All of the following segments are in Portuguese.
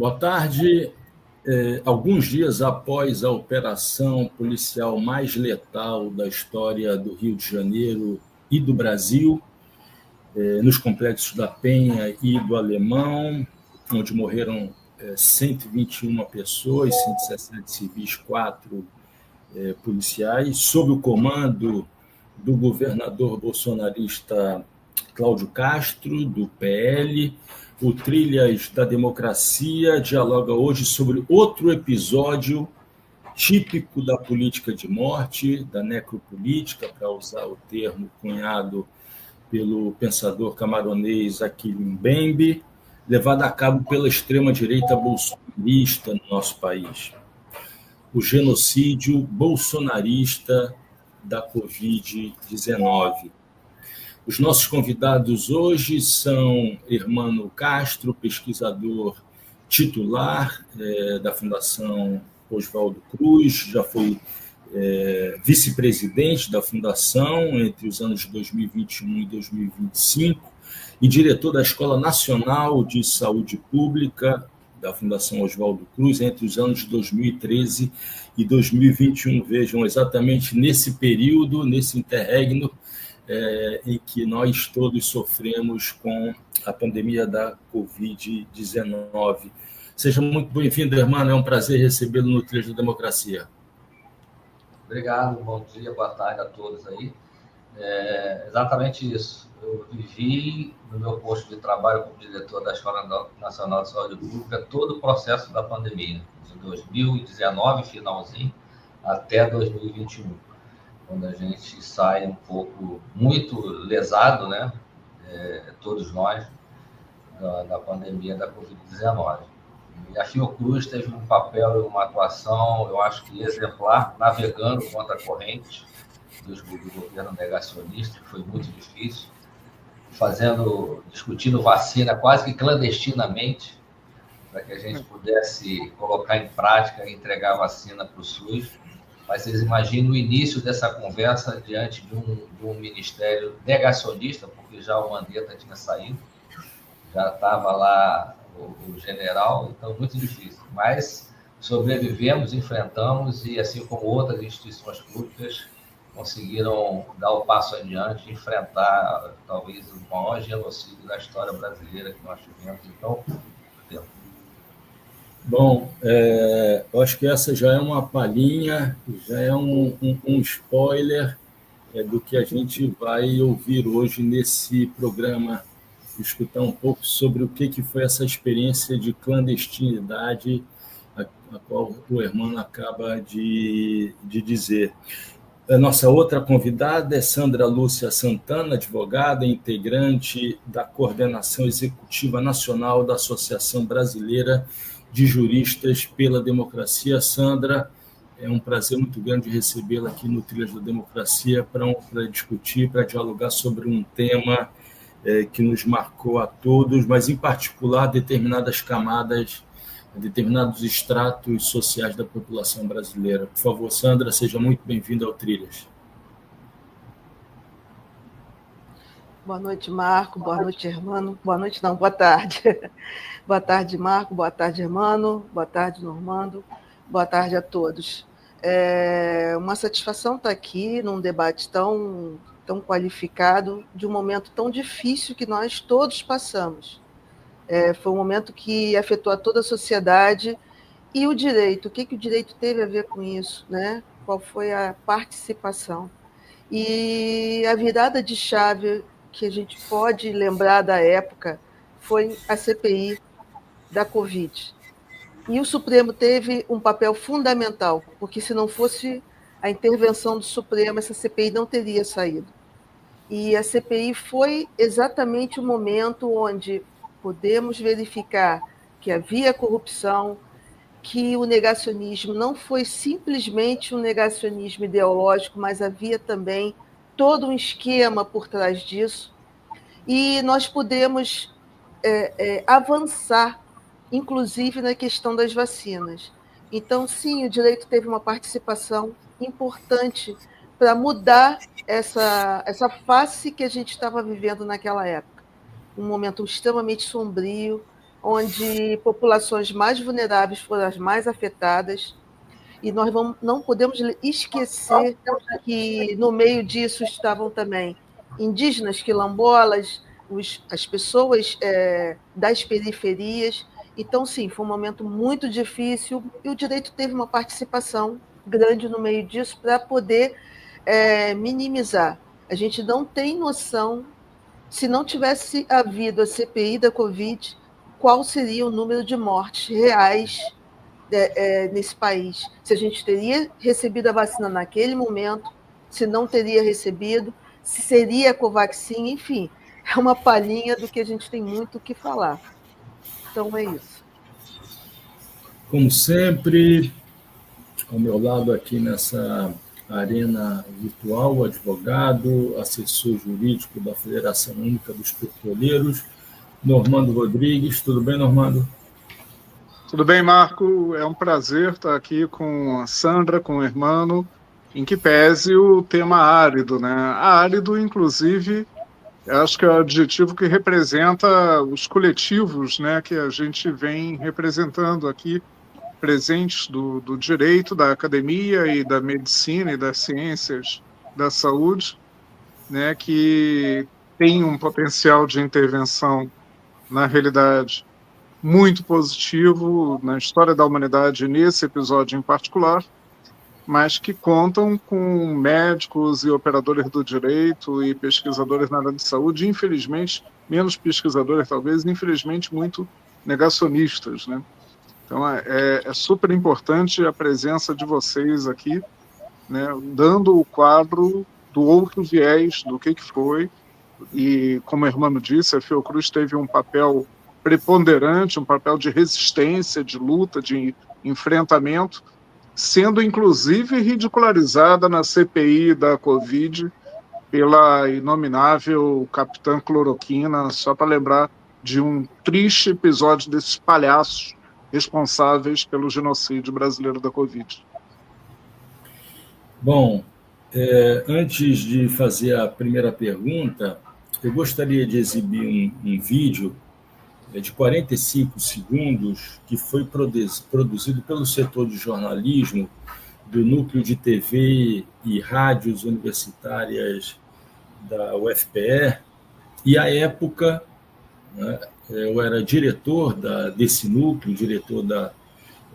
Boa tarde. Alguns dias após a operação policial mais letal da história do Rio de Janeiro e do Brasil, nos complexos da Penha e do Alemão, onde morreram 121 pessoas, 117 civis, 4 policiais, sob o comando do governador bolsonarista Cláudio Castro, do PL. O Trilhas da Democracia dialoga hoje sobre outro episódio típico da política de morte, da necropolítica, para usar o termo cunhado pelo pensador camaronês Achille Mbembe, levado a cabo pela extrema-direita bolsonarista no nosso país. O genocídio bolsonarista da Covid-19. Os nossos convidados hoje são Hermano Castro, pesquisador titular da Fundação Oswaldo Cruz, já foi vice-presidente da Fundação entre os anos de 2021 e 2025 e diretor da Escola Nacional de Saúde Pública da Fundação Oswaldo Cruz entre os anos de 2013 e 2021. Vejam, exatamente nesse período, nesse interregno, em que nós todos sofremos com a pandemia da Covid-19. Seja muito bem-vindo, Hermano, é um prazer recebê-lo no Trilhas da Democracia. Obrigado, bom dia, boa tarde a todos aí. Exatamente isso. Eu vivi, no meu posto de trabalho como diretor da Escola Nacional de Saúde Pública, todo o processo da pandemia, de 2019, finalzinho, até 2021. Quando a gente sai um pouco, muito lesado, né? Todos nós, da pandemia da Covid-19. E a Fiocruz teve um papel e uma atuação, eu acho que exemplar, navegando contra a corrente do governo negacionista, que foi muito difícil, discutindo vacina quase que clandestinamente, para que a gente pudesse colocar em prática e entregar a vacina para o SUS. Mas vocês imaginam o início dessa conversa diante de um ministério negacionista, porque já o Mandetta tinha saído, já estava lá o general, então muito difícil. Mas sobrevivemos, enfrentamos e, assim como outras instituições públicas, conseguiram dar o passo adiante, enfrentar talvez o maior genocídio da história brasileira que nós tivemos. Então, bom, eu acho que essa já é uma palhinha, já é um spoiler do que a gente vai ouvir hoje nesse programa, escutar um pouco sobre o que foi essa experiência de clandestinidade a qual o Hermano acaba de dizer. A nossa outra convidada é Sandra Lúcia Santana, advogada e integrante da Coordenação Executiva Nacional da Associação Brasileira de Juristas pela Democracia. Sandra, é um prazer muito grande recebê-la aqui no Trilhas da Democracia para discutir, para dialogar sobre um tema que nos marcou a todos, mas, em particular, determinadas camadas, determinados estratos sociais da população brasileira. Por favor, Sandra, seja muito bem-vinda ao Trilhas. Boa noite, Marco. Boa noite, Hermano. Boa noite, não, boa tarde. Boa tarde, Marco. Boa tarde, Hermano. Boa tarde, Normando. Boa tarde a todos. É uma satisfação estar aqui num debate tão qualificado, de um momento tão difícil que nós todos passamos. Foi um momento que afetou a toda a sociedade. E o direito, o que o direito teve a ver com isso, né? Qual foi a participação? E a virada de chave que a gente pode lembrar da época foi a CPI da Covid. E o Supremo teve um papel fundamental, porque se não fosse a intervenção do Supremo, essa CPI não teria saído. E a CPI foi exatamente o momento onde podemos verificar que havia corrupção, que o negacionismo não foi simplesmente um negacionismo ideológico, mas havia também todo um esquema por trás disso. E nós podemos avançar, inclusive na questão das vacinas. Então, sim, o direito teve uma participação importante para mudar essa face que a gente estava vivendo naquela época. Um momento extremamente sombrio, onde populações mais vulneráveis foram as mais afetadas, e nós não podemos esquecer que no meio disso estavam também indígenas, quilombolas, as pessoas das periferias. Então, sim, foi um momento muito difícil e o direito teve uma participação grande no meio disso para poder minimizar. A gente não tem noção, se não tivesse havido a CPI da Covid, qual seria o número de mortes reais nesse país. Se a gente teria recebido a vacina naquele momento, se não teria recebido, se seria a Covaxin, enfim, é uma palhinha do que a gente tem muito o que falar. Então, é isso. Como sempre, ao meu lado aqui nessa arena virtual, o advogado, assessor jurídico da Federação Única dos Petroleiros, Normando Rodrigues. Tudo bem, Normando? Tudo bem, Marco? É um prazer estar aqui com a Sandra, com o Hermano, em que pese o tema árido, né? Árido, inclusive, acho que é o adjetivo que representa os coletivos, né, que a gente vem representando aqui, presentes do direito, da academia e da medicina e das ciências da saúde, né, que tem um potencial de intervenção, na realidade, muito positivo na história da humanidade, nesse episódio em particular, mas que contam com médicos e operadores do direito e pesquisadores na área de saúde, infelizmente, menos pesquisadores talvez, infelizmente muito negacionistas, né? Então é super importante a presença de vocês aqui, né, dando o quadro do outro viés do que foi, e como o Hermano disse, a Fiocruz teve um papel preponderante, um papel de resistência, de luta, de enfrentamento, sendo inclusive ridicularizada na CPI da Covid pela inominável Capitã Cloroquina, só para lembrar de um triste episódio desses palhaços responsáveis pelo genocídio brasileiro da Covid. Bom, antes de fazer a primeira pergunta, eu gostaria de exibir um vídeo de 45 segundos que foi produzido pelo setor de jornalismo do Núcleo de TV e Rádios Universitárias da UFPE, e à época, né, eu era diretor desse núcleo, diretor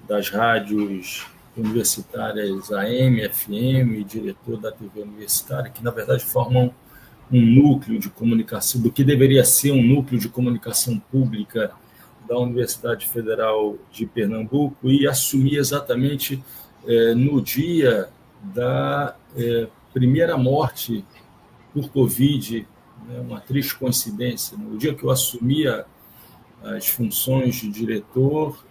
das rádios universitárias AM, FM, diretor da TV universitária, que na verdade formam um núcleo de comunicação, do que deveria ser um núcleo de comunicação pública da Universidade Federal de Pernambuco, e assumi exatamente no dia da primeira morte por Covid, né, uma triste coincidência. No dia que eu assumia as funções de diretor,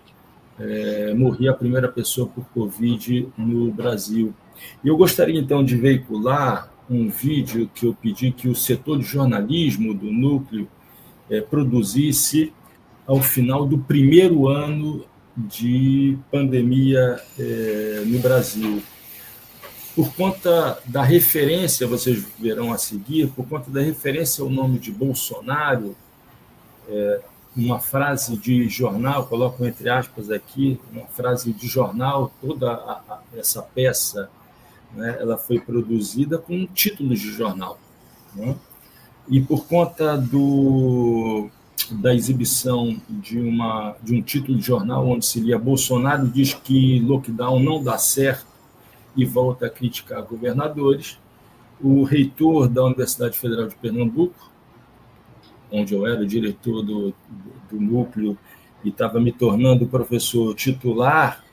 morria a primeira pessoa por Covid no Brasil. E eu gostaria, então, de veicular um vídeo que eu pedi que o setor de jornalismo do núcleo produzisse ao final do primeiro ano de pandemia no Brasil. Por conta da referência, vocês verão a seguir, por conta da referência ao nome de Bolsonaro, uma frase de jornal, coloco entre aspas aqui, uma frase de jornal, toda essa peça, né, ela foi produzida com títulos de jornal, né? E por conta da exibição de um título de jornal onde se lia Bolsonaro diz que lockdown não dá certo e volta a criticar governadores, o reitor da Universidade Federal de Pernambuco, onde eu era o diretor do núcleo e estava me tornando professor titular,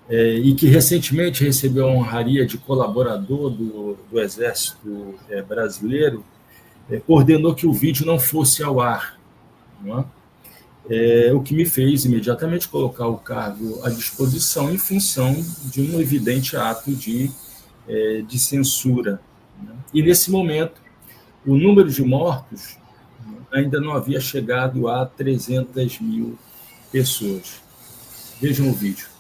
e que recentemente recebeu a honraria de colaborador do Exército Brasileiro, ordenou que o vídeo não fosse ao ar, não é? O que me fez imediatamente colocar o cargo à disposição em função de um evidente ato de censura, né? E nesse momento, o número de mortos ainda não havia chegado a 300 mil pessoas. Vejam o vídeo.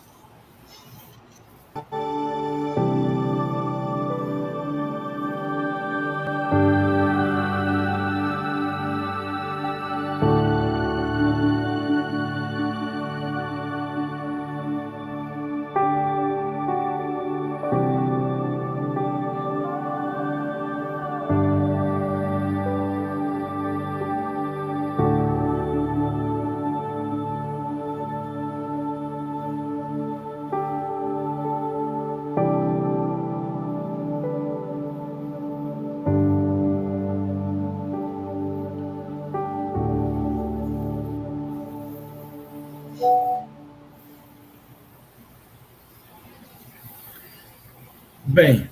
Bem,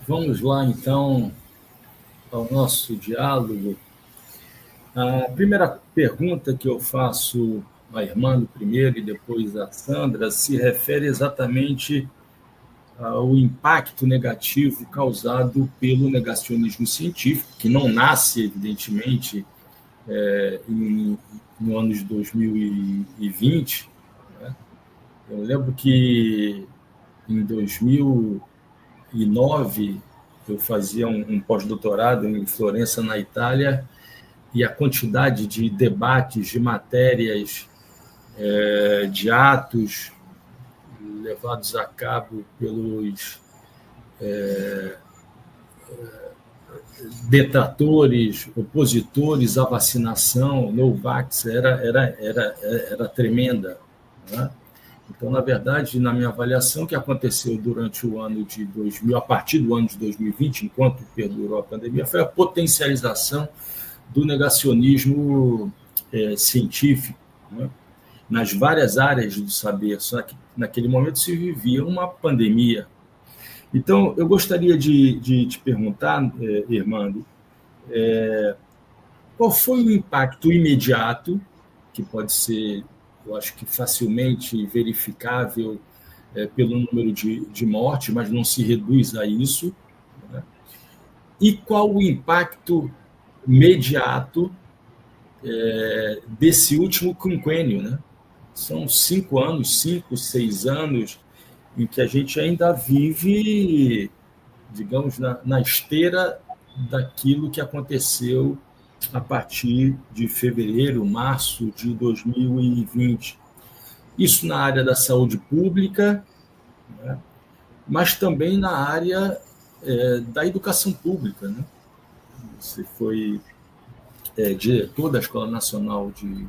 vamos lá, então, ao nosso diálogo. A primeira pergunta que eu faço a Hermano primeiro e depois a Sandra se refere exatamente ao impacto negativo causado pelo negacionismo científico, que não nasce, evidentemente, no ano de 2020. Né? Eu lembro que em 2009 eu fazia um pós-doutorado em Florença, na Itália, e a quantidade de debates, de matérias, de atos levados a cabo pelos detratores, opositores à vacinação, no-vax, era tremenda. Né? Então, na verdade, na minha avaliação, o que aconteceu durante o ano de 2000, a partir do ano de 2020, enquanto perdurou a pandemia, foi a potencialização do negacionismo científico, né? Nas várias áreas do saber, só que naquele momento se vivia uma pandemia. Então, eu gostaria de te perguntar, Hermano, qual foi o impacto imediato, que pode ser, eu acho que facilmente verificável pelo número de mortes, mas não se reduz a isso, né? E qual o impacto imediato desse último quinquênio, né? São 5 anos, 5, 6 anos, em que a gente ainda vive, digamos, na esteira daquilo que aconteceu a partir de fevereiro, março de 2020. Isso na área da saúde pública, né? Mas também na área da educação pública, né? Você foi diretor da Escola Nacional de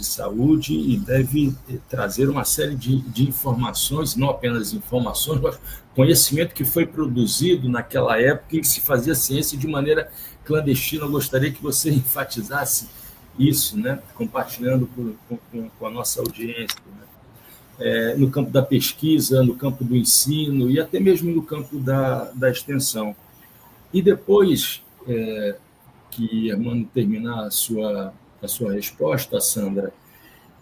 Saúde e deve trazer uma série de informações, não apenas informações, mas conhecimento que foi produzido naquela época em que se fazia ciência de maneira clandestina. Eu gostaria que você enfatizasse isso, né? Compartilhando com a nossa audiência, né? No campo da pesquisa, no campo do ensino e até mesmo no campo da extensão. E depois que Hermano terminar a sua resposta, Sandra,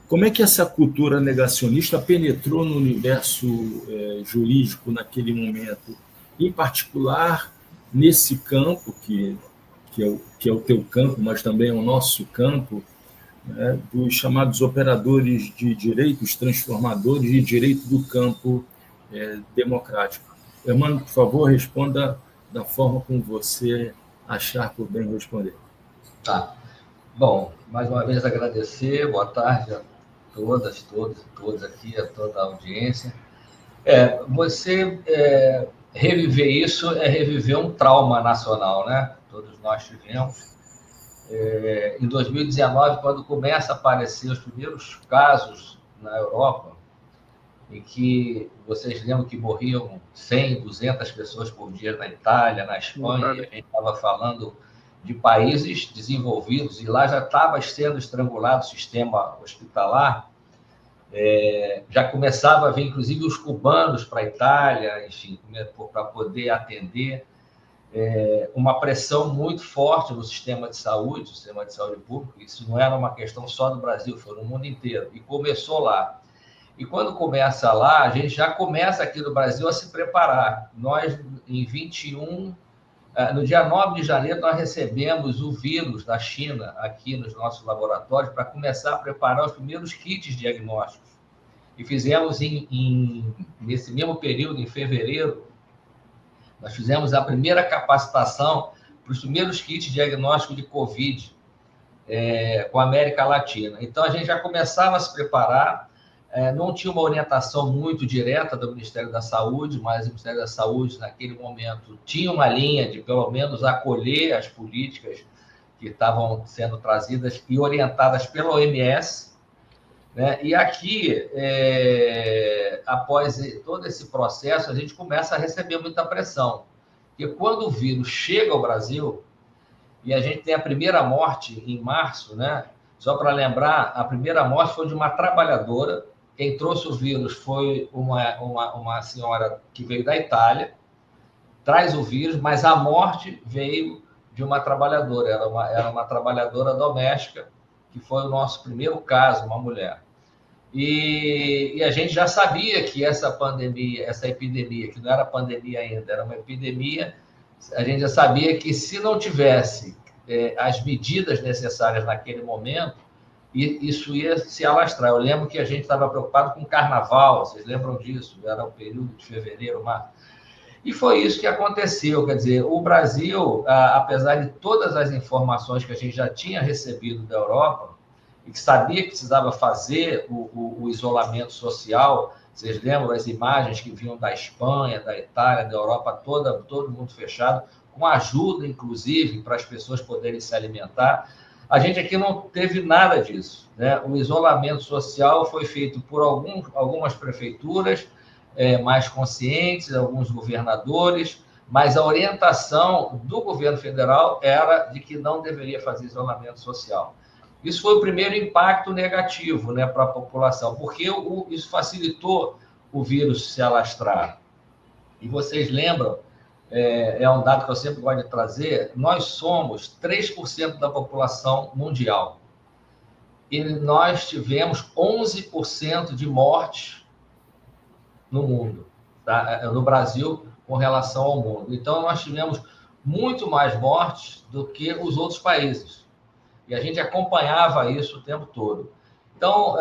como é que essa cultura negacionista penetrou no universo jurídico naquele momento, em particular nesse campo, que é o teu campo, mas também é o nosso campo, né, dos chamados operadores de direito, os transformadores de direito do campo democrático. Hermano, por favor, responda da forma como você achar por bem responder. Tá. Bom, mais uma vez agradecer, boa tarde a todas, todos e todos aqui, a toda a audiência. Você reviver isso é reviver um trauma nacional, né? Todos nós tivemos. Em 2019, quando começa a aparecer os primeiros casos na Europa, em que vocês lembram que morriam 100, 200 pessoas por dia na Itália, na Espanha, e a gente estava falando de países desenvolvidos, e lá já estava sendo estrangulado o sistema hospitalar, já começava a vir, inclusive, os cubanos para a Itália, enfim, para poder atender, uma pressão muito forte no sistema de saúde público. Isso não era uma questão só do Brasil, foi no mundo inteiro, e começou lá. E quando começa lá, a gente já começa aqui no Brasil a se preparar. Nós, em 21... No dia 9 de janeiro, nós recebemos o vírus da China aqui nos nossos laboratórios para começar a preparar os primeiros kits diagnósticos. E fizemos, nesse mesmo período, em fevereiro, nós fizemos a primeira capacitação para os primeiros kits diagnósticos de Covid com a América Latina. Então, a gente já começava a se preparar. Não tinha uma orientação muito direta do Ministério da Saúde, mas o Ministério da Saúde, naquele momento, tinha uma linha de, pelo menos, acolher as políticas que estavam sendo trazidas e orientadas pela OMS, né? E aqui, após todo esse processo, a gente começa a receber muita pressão. Porque quando o vírus chega ao Brasil, e a gente tem a primeira morte em março, né? Só para lembrar, a primeira morte foi de uma trabalhadora quem trouxe o vírus foi uma senhora que veio da Itália, traz o vírus, mas a morte veio de uma trabalhadora, era uma trabalhadora doméstica, que foi o nosso primeiro caso, uma mulher. E a gente já sabia que essa pandemia, essa epidemia, que não era pandemia ainda, era uma epidemia, a gente já sabia que se não tivesse as medidas necessárias naquele momento, isso ia se alastrar. Eu lembro que a gente estava preocupado com o carnaval, vocês lembram disso? Era o período de fevereiro, março. E foi isso que aconteceu. Quer dizer, o Brasil, apesar de todas as informações que a gente já tinha recebido da Europa, e que sabia que precisava fazer o isolamento social, vocês lembram as imagens que vinham da Espanha, da Itália, da Europa toda, todo mundo fechado, com ajuda, inclusive, para as pessoas poderem se alimentar. A gente aqui não teve nada disso, né? O isolamento social foi feito por algumas prefeituras mais conscientes, alguns governadores, mas a orientação do governo federal era de que não deveria fazer isolamento social. Isso foi o primeiro impacto negativo, né, para a população, porque isso facilitou o vírus se alastrar. E vocês lembram, é um dado que eu sempre gosto de trazer, nós somos 3% da população mundial. E nós tivemos 11% de mortes no mundo, tá? No Brasil, com relação ao mundo. Então, nós tivemos muito mais mortes do que os outros países. E a gente acompanhava isso o tempo todo. Então,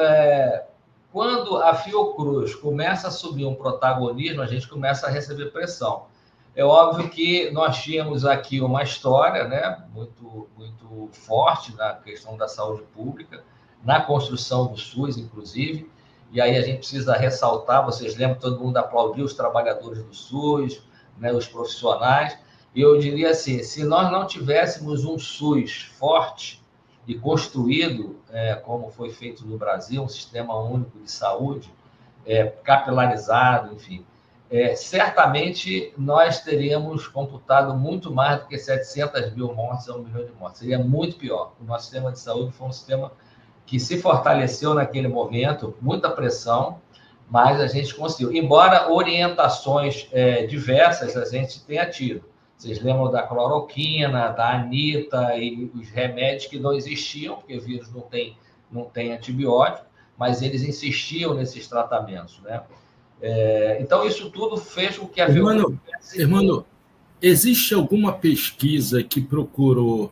quando a Fiocruz começa a assumir um protagonismo, a gente começa a receber pressão. É óbvio que nós tínhamos aqui uma história, né, muito, muito forte na questão da saúde pública, na construção do SUS, inclusive, e aí a gente precisa ressaltar, vocês lembram, todo mundo aplaudiu os trabalhadores do SUS, né, os profissionais, e eu diria assim, se nós não tivéssemos um SUS forte e construído, como foi feito no Brasil, um sistema único de saúde, capilarizado, enfim, certamente nós teríamos computado muito mais do que 700 mil mortes a 1 milhão de mortes. Seria muito pior. O nosso sistema de saúde foi um sistema que se fortaleceu naquele momento, muita pressão, mas a gente conseguiu. Embora orientações diversas a gente tenha tido. Vocês lembram da cloroquina, da anita e os remédios que não existiam, porque o vírus não tem antibiótico, mas eles insistiam nesses tratamentos, né? Então, isso tudo fez com que a Hermano, existe alguma pesquisa que procurou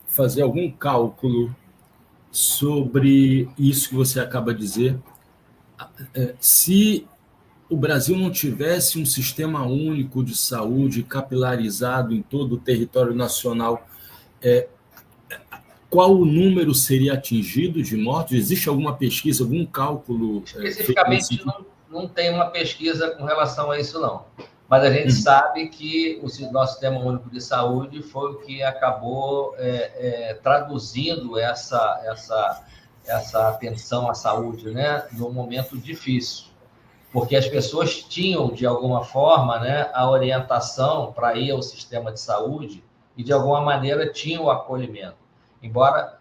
fazer algum cálculo sobre isso que você acaba de dizer? Se o Brasil não tivesse um sistema único de saúde capilarizado em todo o território nacional, qual o número seria atingido de mortes? Existe alguma pesquisa, algum cálculo? Especificamente, não tem uma pesquisa com relação a isso, não. Mas a gente sabe que o nosso Sistema Único de Saúde foi o que acabou traduzindo essa atenção à saúde, né, num momento difícil. Porque as pessoas tinham, de alguma forma, né, a orientação para ir ao sistema de saúde e, de alguma maneira, tinham o acolhimento. Embora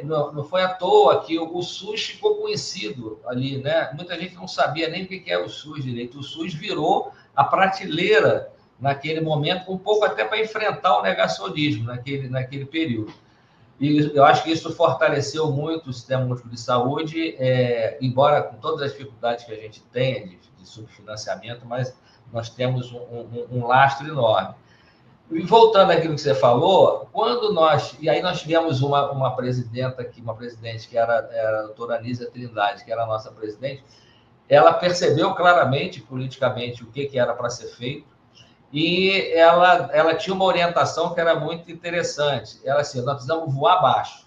não foi à toa que o SUS ficou conhecido ali, né? Muita gente não sabia nem o que era o SUS direito. O SUS virou a prateleira naquele momento, um pouco até para enfrentar o negacionismo naquele período. E eu acho que isso fortaleceu muito o Sistema Único de Saúde, embora com todas as dificuldades que a gente tenha de subfinanciamento, mas nós temos um lastro enorme. E voltando àquilo que você falou, e aí nós tivemos uma presidente que era a doutora Anísia Trindade, que era a nossa presidente, ela percebeu claramente, politicamente, o que era para ser feito, e ela tinha uma orientação que era muito interessante. Ela assim, nós precisamos voar baixo.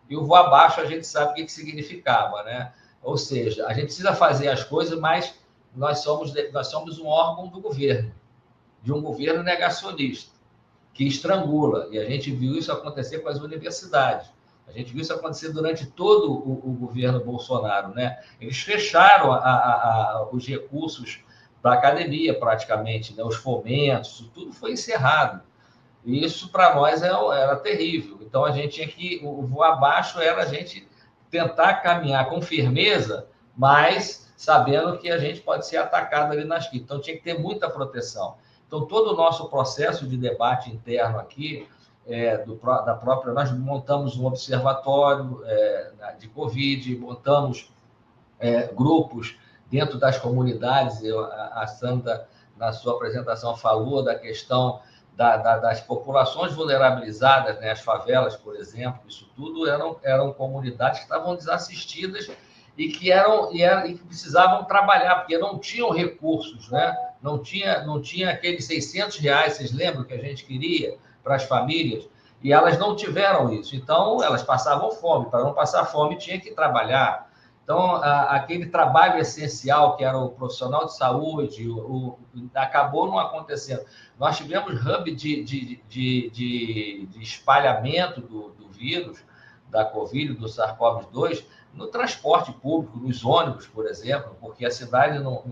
E o voar baixo a gente sabe o que significava, né? Ou seja, a gente precisa fazer as coisas, mas nós somos um órgão do governo, de um governo negacionista, que estrangula. E a gente viu isso acontecer com as universidades. A gente viu isso acontecer durante todo o governo Bolsonaro, né? Eles fecharam os recursos da academia, praticamente, né? Os fomentos, tudo foi encerrado. E isso, para nós, era terrível. Então, a gente tinha que... O voar abaixo era a gente tentar caminhar com firmeza, mas sabendo que a gente pode ser atacado ali na esquina. Então, tinha que ter muita proteção. Então, todo o nosso processo de debate interno aqui, nós montamos um observatório de Covid, montamos grupos dentro das comunidades. A Sandra, na sua apresentação, falou da questão das populações vulnerabilizadas, né? As favelas, por exemplo, isso tudo eram comunidades que estavam desassistidas e que precisavam trabalhar, porque não tinham recursos, né? Não tinha aqueles R$600, vocês lembram que a gente queria para as famílias, e elas não tiveram isso. Então, elas passavam fome. Para não passar fome, tinha que trabalhar. Então, aquele trabalho essencial, que era o profissional de saúde, acabou não acontecendo. Nós tivemos hub de espalhamento do vírus, da Covid, do SARS-CoV-2, no transporte público, nos ônibus, por exemplo, porque a cidade não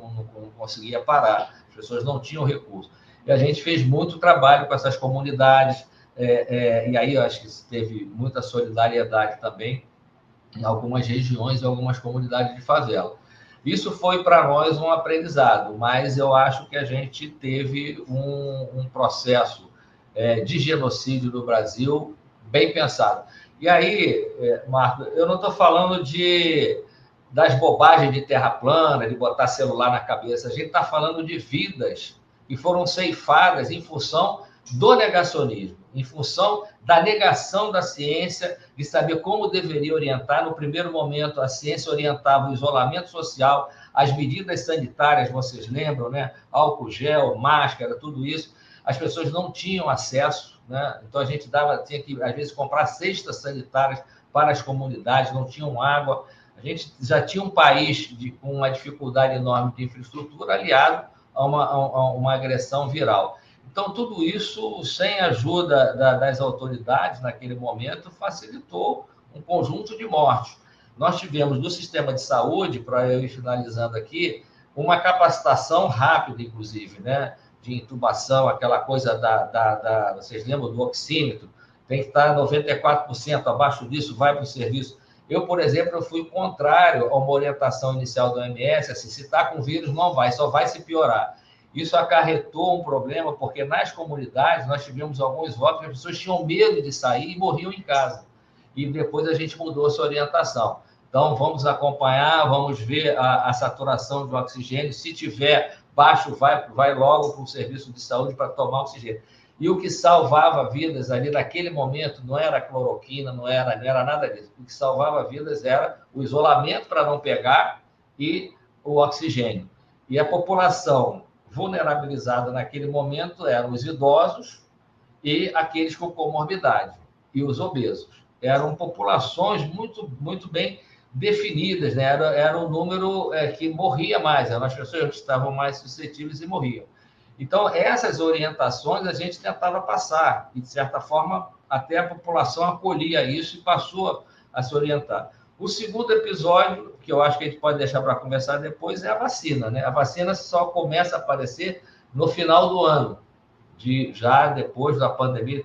conseguia parar, as pessoas não tinham recurso. E a gente fez muito trabalho com essas comunidades, e aí eu acho que teve muita solidariedade também em algumas regiões e algumas comunidades de favela. Isso foi para nós um aprendizado, mas eu acho que a gente teve um processo de genocídio no Brasil bem pensado. E aí, Marco, eu não estou falando das bobagens de terra plana, de botar celular na cabeça, a gente está falando de vidas que foram ceifadas em função do negacionismo, em função da negação da ciência, de saber como deveria orientar. No primeiro momento, a ciência orientava o isolamento social, as medidas sanitárias, vocês lembram, né? Álcool gel, máscara, tudo isso. As pessoas não tinham acesso, né? Então a gente tinha que, às vezes, comprar cestas sanitárias para as comunidades, não tinham água. A gente já tinha um país com uma dificuldade enorme de infraestrutura, aliado a uma agressão viral. Então, tudo isso, sem a ajuda das autoridades naquele momento, facilitou um conjunto de mortes. Nós tivemos, no sistema de saúde, para eu ir finalizando aqui, uma capacitação rápida, inclusive, né? De intubação, aquela coisa vocês lembram do oxímetro? Tem que estar 94%, abaixo disso, vai para o serviço. Eu, por exemplo, fui contrário a uma orientação inicial do OMS, assim, se está com vírus, não vai, só vai se piorar. Isso acarretou um problema, porque nas comunidades nós tivemos alguns votos que as pessoas tinham medo de sair e morriam em casa. E depois a gente mudou essa orientação. Então, vamos acompanhar, vamos ver a saturação de oxigênio. Se tiver baixo, vai logo para o serviço de saúde para tomar oxigênio. E o que salvava vidas ali naquele momento não era a cloroquina, não era nada disso. O que salvava vidas era o isolamento para não pegar e o oxigênio. E a população vulnerabilizada naquele momento eram os idosos e aqueles com comorbidade, e os obesos. Eram populações muito, muito bem definidas, né? Era um número que morria mais, eram as pessoas que estavam mais suscetíveis e morriam. Então, essas orientações a gente tentava passar, e, de certa forma, até a população acolhia isso e passou a se orientar. O segundo episódio, que eu acho que a gente pode deixar para conversar depois, é a vacina, né? A vacina só começa a aparecer no final do ano, já depois da pandemia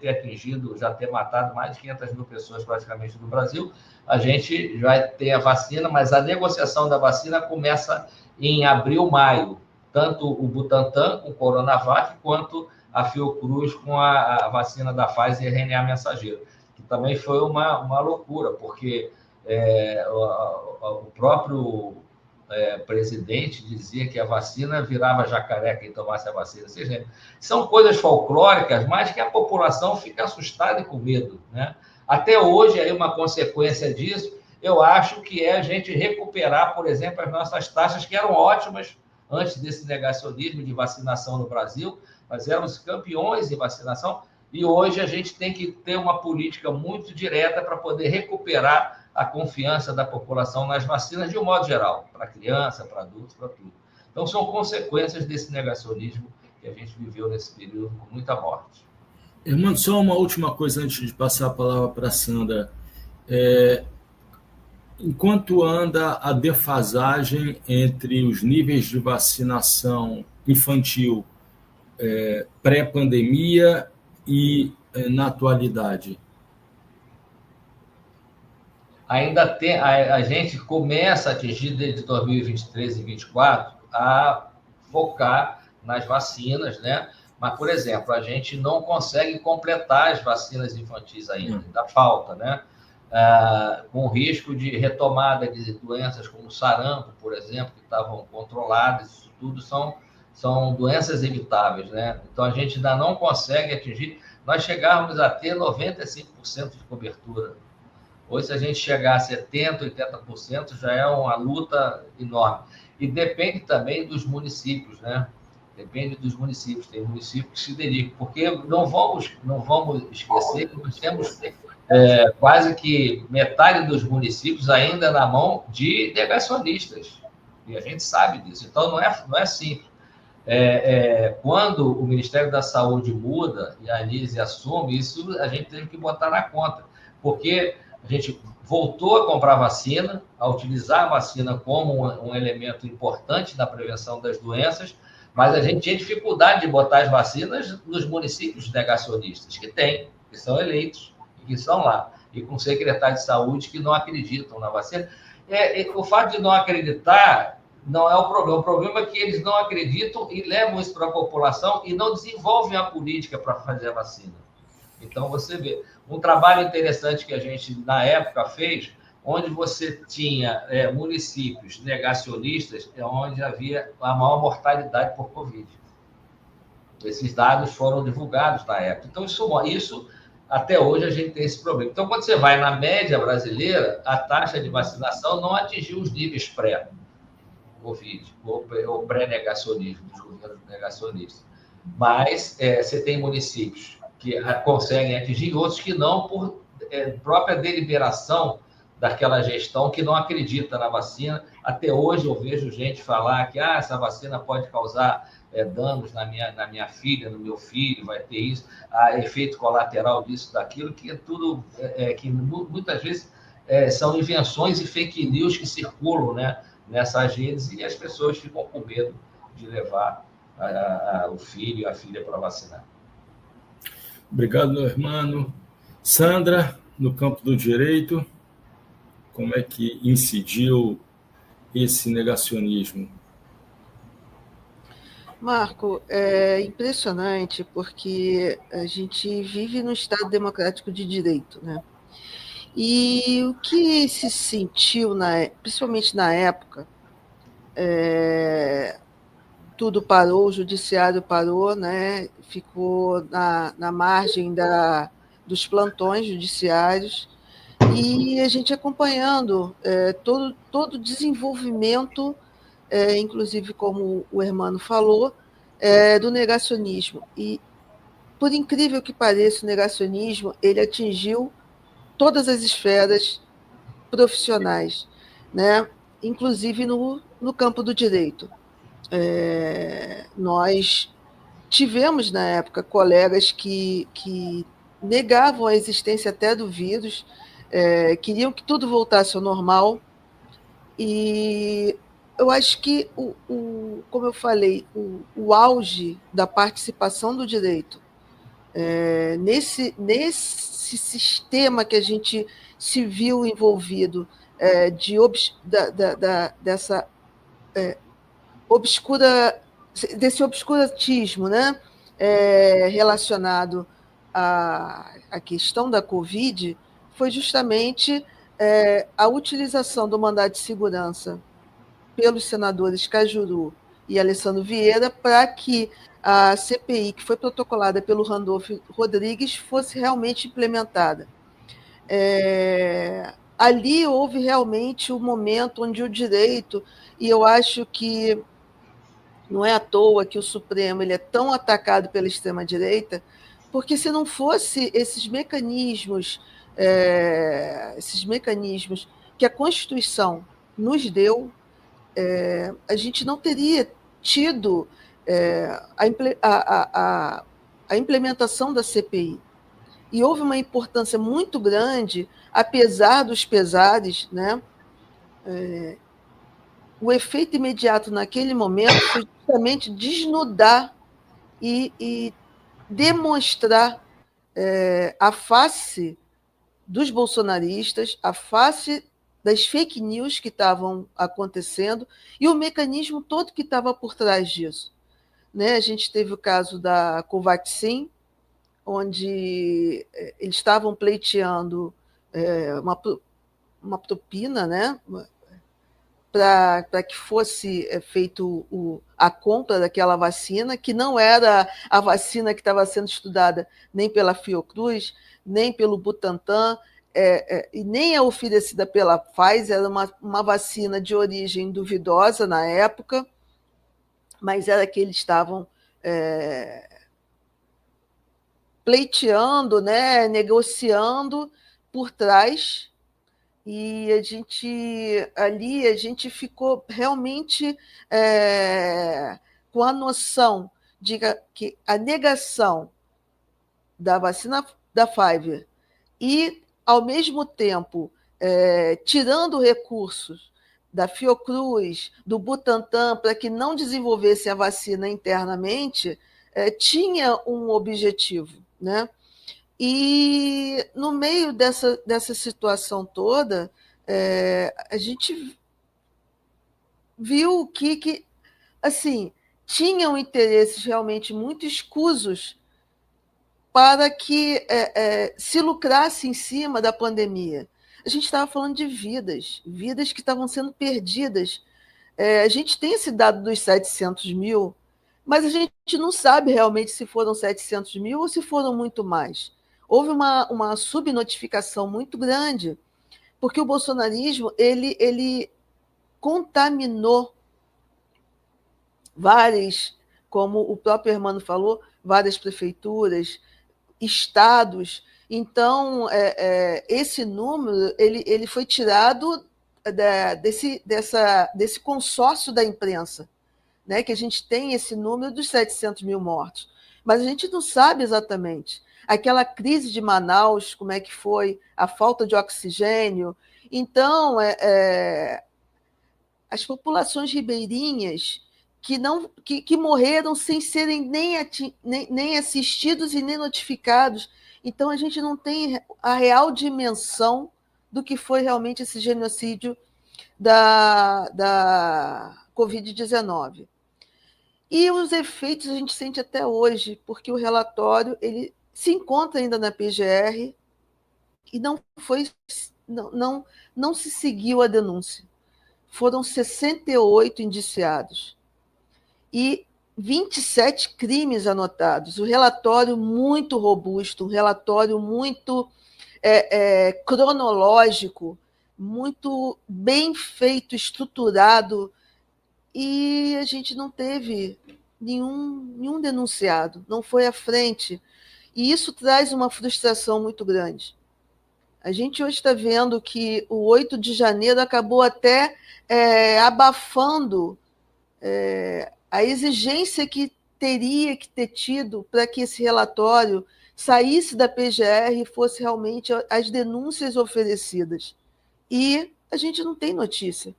já ter matado mais de 500 mil pessoas praticamente no Brasil. A gente vai ter a vacina, mas a negociação da vacina começa em abril, maio. Tanto o Butantan com o Coronavac, quanto a Fiocruz com a vacina da Pfizer e RNA mensageiro, que também foi uma loucura, porque o próprio presidente dizia que a vacina virava jacaré quem tomasse a vacina. Vocês lembram? São coisas folclóricas, mas que a população fica assustada e com medo, né? Até hoje, aí uma consequência disso, eu acho que é a gente recuperar, por exemplo, as nossas taxas, que eram ótimas antes desse negacionismo de vacinação no Brasil. Nós éramos campeões em vacinação, e hoje a gente tem que ter uma política muito direta para poder recuperar a confiança da população nas vacinas de um modo geral, para criança, para adultos, para tudo. Então, são consequências desse negacionismo que a gente viveu nesse período com muita morte. Irmão, só uma última coisa antes de passar a palavra para a Sandra. Enquanto anda a defasagem entre os níveis de vacinação infantil pré-pandemia e na atualidade? a gente começa a atingir, desde 2023 e 2024, a focar nas vacinas, né? Mas, por exemplo, a gente não consegue completar as vacinas infantis ainda, ainda falta, né? Com risco de retomada de doenças como sarampo, por exemplo, que estavam controladas, isso tudo são doenças evitáveis, né? Então, a gente ainda não consegue atingir. Nós chegávamos a ter 95% de cobertura. Hoje, se a gente chegar a 70%, 80%, já é uma luta enorme. E depende também dos municípios, né? Depende dos municípios. Tem municípios que se dedicam, porque não vamos esquecer que nós temos quase que metade dos municípios ainda na mão de negacionistas. E a gente sabe disso. Então, não é simples. Quando o Ministério da Saúde muda e a Anísia assume, isso a gente teve que botar na conta. Porque a gente voltou a comprar vacina, a utilizar a vacina como um elemento importante na prevenção das doenças, mas a gente tinha dificuldade de botar as vacinas nos municípios negacionistas, que são eleitos e que estão lá, e com secretários de saúde que não acreditam na vacina. O fato de não acreditar não é o problema. O problema é que eles não acreditam e levam isso para a população e não desenvolvem a política para fazer a vacina. Então, você vê um trabalho interessante que a gente, na época, fez, onde você tinha municípios negacionistas, onde havia a maior mortalidade por Covid. Esses dados foram divulgados na época. Então, isso até hoje, a gente tem esse problema. Então, quando você vai na média brasileira, a taxa de vacinação não atingiu os níveis pré-Covid, ou pré-negacionismo, dos governos negacionistas. Mas você tem municípios que conseguem atingir, outros que não, por própria deliberação daquela gestão que não acredita na vacina. Até hoje eu vejo gente falar que essa vacina pode causar danos na minha filha, no meu filho, vai ter isso, efeito colateral disso, daquilo, que é tudo, que muitas vezes são invenções e fake news que circulam, né, nessas redes, e as pessoas ficam com medo de levar o filho e a filha para vacinar. Obrigado, meu irmão. Sandra, no campo do direito, como é que incidiu esse negacionismo? Marco, é impressionante porque a gente vive num Estado democrático de direito, né? E o que se sentiu, principalmente na época, tudo parou, o judiciário parou, né? Ficou na margem dos plantões judiciários, e a gente acompanhando todo o desenvolvimento, inclusive, como o Hermano falou, do negacionismo. E, por incrível que pareça, o negacionismo ele atingiu todas as esferas profissionais, né? Inclusive no campo do direito. Nós tivemos, na época, colegas que negavam a existência até do vírus, queriam que tudo voltasse ao normal, e eu acho que, como eu falei, o auge da participação do direito nesse sistema que a gente se viu envolvido, desse obscurantismo, né, relacionado à questão da Covid, foi justamente a utilização do mandado de segurança pelos senadores Cajuru e Alessandro Vieira para que a CPI, que foi protocolada pelo Randolfo Rodrigues, fosse realmente implementada. Ali houve realmente um momento onde o direito, e eu acho que não é à toa que o Supremo ele é tão atacado pela extrema-direita, porque se não fosse esses mecanismos que a Constituição nos deu, a gente não teria tido a implementação da CPI. E houve uma importância muito grande, apesar dos pesares, né? O efeito imediato naquele momento foi justamente desnudar e demonstrar a face dos bolsonaristas, a face das fake news que estavam acontecendo e o mecanismo todo que estava por trás disso. Né? A gente teve o caso da Covaxin, onde eles estavam pleiteando uma propina, né? Para que fosse feito a compra daquela vacina, que não era a vacina que estava sendo estudada nem pela Fiocruz, nem pelo Butantan, e nem é oferecida pela Pfizer, era uma vacina de origem duvidosa na época, mas era que eles estavam pleiteando, né, negociando por trás, e a gente ficou realmente com a noção de que a negação da vacina da Pfizer e, ao mesmo tempo, tirando recursos da Fiocruz, do Butantan, para que não desenvolvesse a vacina internamente, tinha um objetivo, né? E, no meio dessa situação toda, a gente viu que assim, tinham interesses realmente muito escusos para que se lucrasse em cima da pandemia. A gente estava falando de vidas que estavam sendo perdidas. A gente tem esse dado dos 700 mil, mas a gente não sabe realmente se foram 700 mil ou se foram muito mais. Houve uma subnotificação muito grande, porque o bolsonarismo ele contaminou várias, como o próprio Hermano falou, várias prefeituras, estados. Então, esse número ele foi tirado desse consórcio da imprensa, né, que a gente tem esse número dos 700 mil mortos, mas a gente não sabe exatamente. Aquela crise de Manaus, como é que foi, a falta de oxigênio. Então, as populações ribeirinhas que morreram sem serem nem assistidos e nem notificados. Então, a gente não tem a real dimensão do que foi realmente esse genocídio da Covid-19. E os efeitos a gente sente até hoje, porque o relatório ele se encontra ainda na PGR e não se seguiu a denúncia. Foram 68 indiciados e 27 crimes anotados. O relatório muito robusto, um relatório muito cronológico, muito bem feito, estruturado, e a gente não teve nenhum denunciado, não foi à frente. E isso traz uma frustração muito grande. A gente hoje está vendo que o 8 de janeiro acabou até abafando a exigência que teria que ter tido para que esse relatório saísse da PGR e fosse realmente as denúncias oferecidas. E a gente não tem notícia.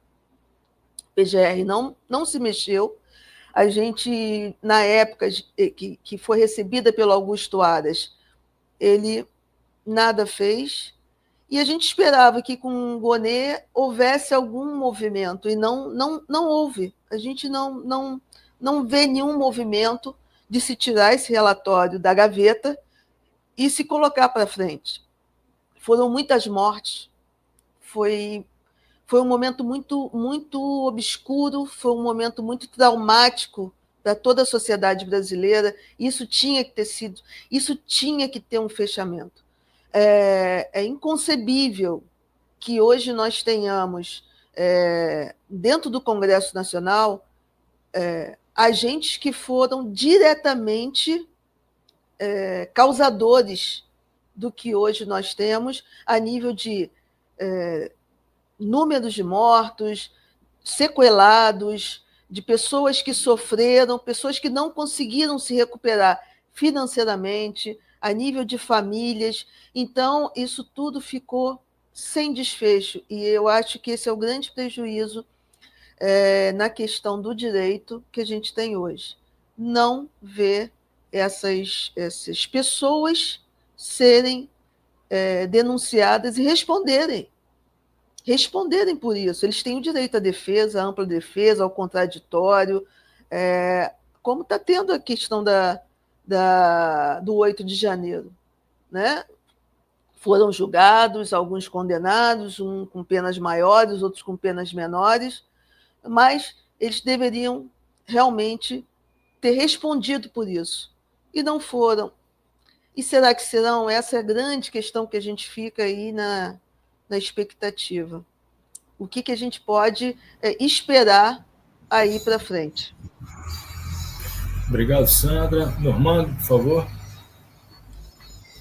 A PGR não se mexeu. A gente, na época que foi recebida pelo Augusto Aras, ele nada fez. E a gente esperava que com o Gonê houvesse algum movimento, e não houve. A gente não vê nenhum movimento de se tirar esse relatório da gaveta e se colocar para frente. Foram muitas mortes, foi um momento muito, muito obscuro, foi um momento muito traumático para toda a sociedade brasileira. Isso tinha que ter um fechamento. É inconcebível que hoje nós tenhamos, dentro do Congresso Nacional, agentes que foram diretamente causadores do que hoje nós temos a nível de números de mortos, sequelados, de pessoas que sofreram, pessoas que não conseguiram se recuperar financeiramente, a nível de famílias. Então, isso tudo ficou sem desfecho, e eu acho que esse é o grande prejuízo na questão do direito que a gente tem hoje. Não ver essas pessoas serem denunciadas e responderem por isso. Eles têm o direito à defesa, à ampla defesa, ao contraditório, como está tendo a questão do 8 de janeiro, né? Foram julgados, alguns condenados, uns com penas maiores, outros com penas menores, mas eles deveriam realmente ter respondido por isso. E não foram. E será que serão? Essa é a grande questão que a gente fica aí na expectativa. O que a gente pode esperar aí para frente? Obrigado, Sandra. Normando, por favor.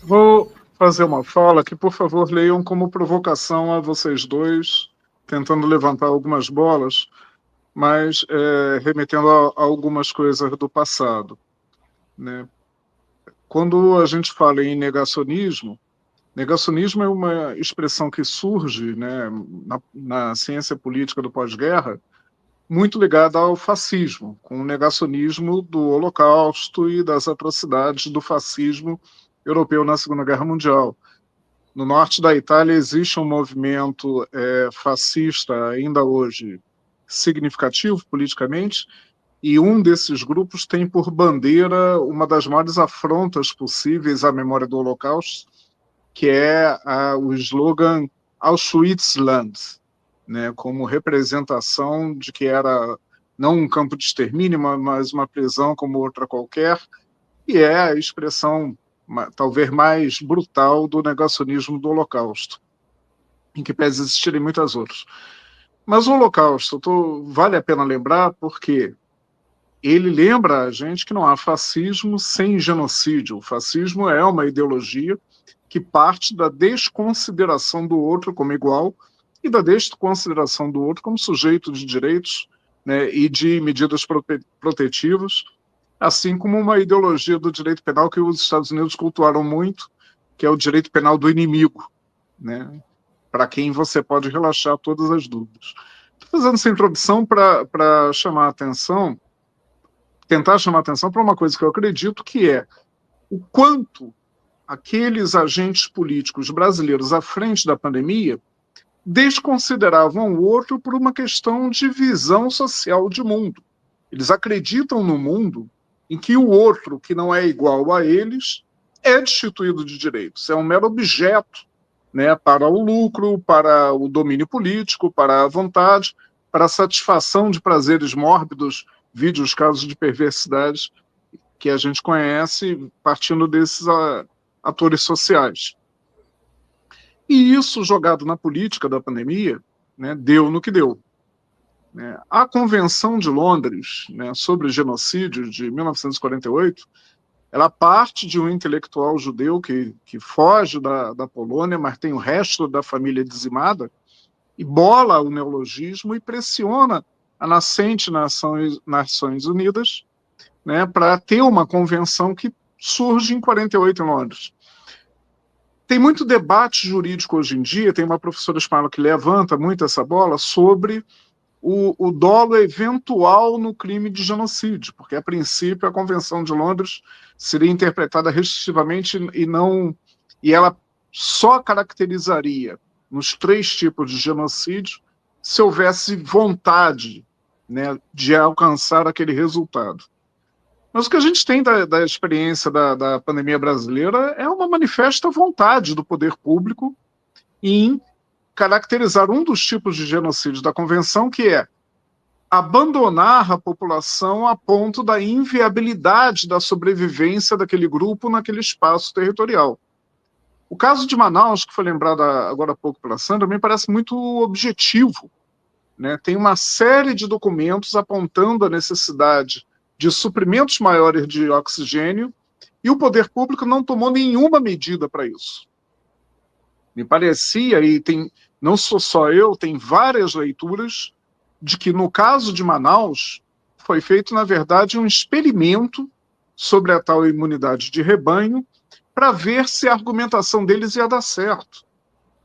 Vou fazer uma fala que, por favor, leiam como provocação a vocês dois, tentando levantar algumas bolas, mas remetendo a algumas coisas do passado, né? Quando a gente fala em negacionismo é uma expressão que surge, né, na ciência política do pós-guerra, muito ligada ao fascismo, com o negacionismo do Holocausto e das atrocidades do fascismo europeu na Segunda Guerra Mundial. No norte da Itália existe um movimento fascista, ainda hoje, significativo politicamente, e um desses grupos tem por bandeira uma das maiores afrontas possíveis à memória do Holocausto, que é o slogan Auschwitzland, né, como representação de que era não um campo de extermínio, mas uma prisão como outra qualquer, e é a expressão talvez mais brutal do negacionismo do Holocausto, em que pese existirem muitas outras. Mas o Holocausto vale a pena lembrar porque ele lembra a gente que não há fascismo sem genocídio. O fascismo é uma ideologia que parte da desconsideração do outro como igual e da desconsideração do outro como sujeito de direitos, né, e de medidas protetivas, assim como uma ideologia do direito penal que os Estados Unidos cultuaram muito, que é o direito penal do inimigo, né, para quem você pode relaxar todas as dúvidas. Estou fazendo essa introdução para tentar chamar atenção para uma coisa que eu acredito, que é o quanto aqueles agentes políticos brasileiros à frente da pandemia desconsideravam o outro por uma questão de visão social de mundo. Eles acreditam no mundo em que o outro, que não é igual a eles, é destituído de direitos, é um mero objeto, né, para o lucro, para o domínio político, para a vontade, para a satisfação de prazeres mórbidos, vide os casos de perversidade que a gente conhece partindo desses atores sociais. E isso, jogado na política da pandemia, né, deu no que deu. A Convenção de Londres, né, sobre genocídio de 1948, ela parte de um intelectual judeu que foge da Polônia, mas tem o resto da família dizimada, e bola o neologismo e pressiona a nascente Nações Unidas, né, para ter uma convenção que surge em 48 em Londres. Tem muito debate jurídico hoje em dia, tem uma professora espanhola que levanta muito essa bola sobre o dolo eventual no crime de genocídio, porque, a princípio, a Convenção de Londres seria interpretada restritivamente e ela só caracterizaria nos 3 tipos de genocídio se houvesse vontade, né, de alcançar aquele resultado. Mas o que a gente tem da experiência da pandemia brasileira é uma manifesta vontade do poder público em caracterizar um dos tipos de genocídio da Convenção, que é abandonar a população a ponto da inviabilidade da sobrevivência daquele grupo naquele espaço territorial. O caso de Manaus, que foi lembrado agora há pouco pela Sandra, me parece muito objetivo, né? Tem uma série de documentos apontando a necessidade de suprimentos maiores de oxigênio e o poder público não tomou nenhuma medida para isso. Me parecia, e não sou só eu, tem várias leituras de que, no caso de Manaus, foi feito, na verdade, um experimento sobre a tal imunidade de rebanho para ver se a argumentação deles ia dar certo.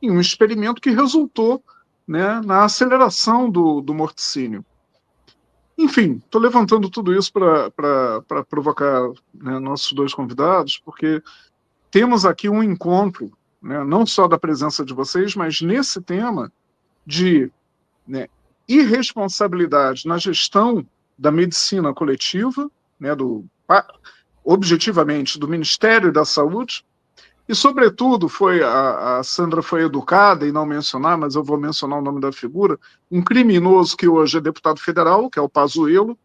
E um experimento que resultou, né, na aceleração do morticínio. Enfim, estou levantando tudo isso para provocar, né, nossos 2 convidados, porque temos aqui um encontro, né, não só da presença de vocês, mas nesse tema de, né, irresponsabilidade na gestão da medicina coletiva, né, objetivamente do Ministério da Saúde, e, sobretudo, a Sandra foi educada em não mencionar, mas eu vou mencionar o nome da figura, um criminoso que hoje é deputado federal, que é o Pazuello,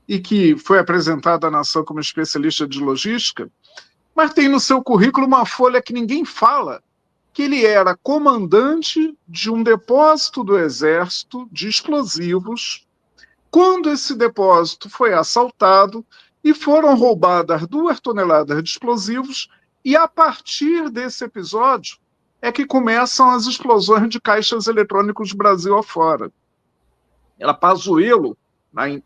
e que foi apresentado à nação como especialista de logística, mas tem no seu currículo uma folha que ninguém fala, que ele era comandante de um depósito do Exército de explosivos, quando esse depósito foi assaltado e foram roubadas 2 toneladas de explosivos, e a partir desse episódio é que começam as explosões de caixas eletrônicos do Brasil afora. Era Pazuello,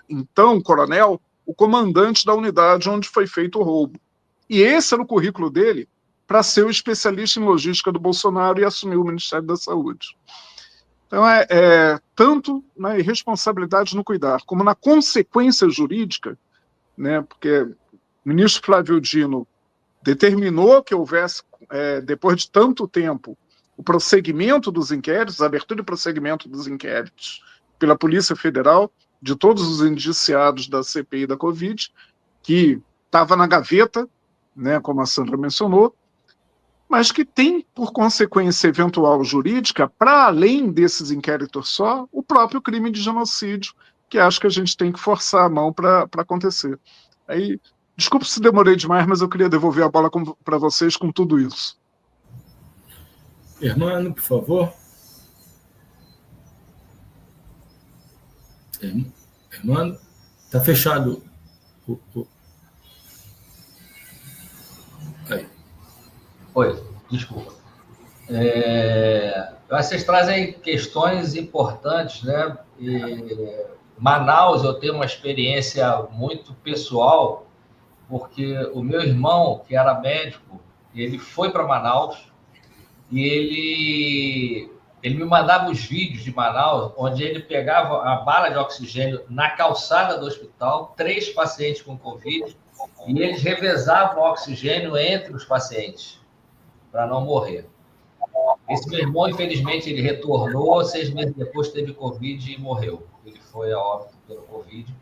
então coronel, o comandante da unidade onde foi feito o roubo. E esse era o currículo dele para ser o especialista em logística do Bolsonaro e assumir o Ministério da Saúde. Então, tanto na irresponsabilidade no cuidar, como na consequência jurídica, né, porque o ministro Flávio Dino determinou que houvesse, depois de tanto tempo, o prosseguimento dos inquéritos, a abertura e prosseguimento dos inquéritos pela Polícia Federal, de todos os indiciados da CPI da Covid, que estava na gaveta, né, como a Sandra mencionou, mas que tem, por consequência eventual jurídica, para além desses inquéritos só, o próprio crime de genocídio, que acho que a gente tem que forçar a mão para acontecer. Aí, desculpe se demorei demais, mas eu queria devolver a bola para vocês com tudo isso. Hermano, por favor. Hermano, está fechado. Aí. Oi, desculpa. Vocês trazem questões importantes, né? Manaus, eu tenho uma experiência muito pessoal, porque o meu irmão, que era médico, ele foi para Manaus e ele me mandava os vídeos de Manaus, onde ele pegava a bala de oxigênio na calçada do hospital, 3 pacientes com Covid, e eles revezavam o oxigênio entre os pacientes, para não morrer. Esse meu irmão, infelizmente, ele retornou, 6 meses depois teve Covid e morreu. Ele foi a óbito pelo Covid.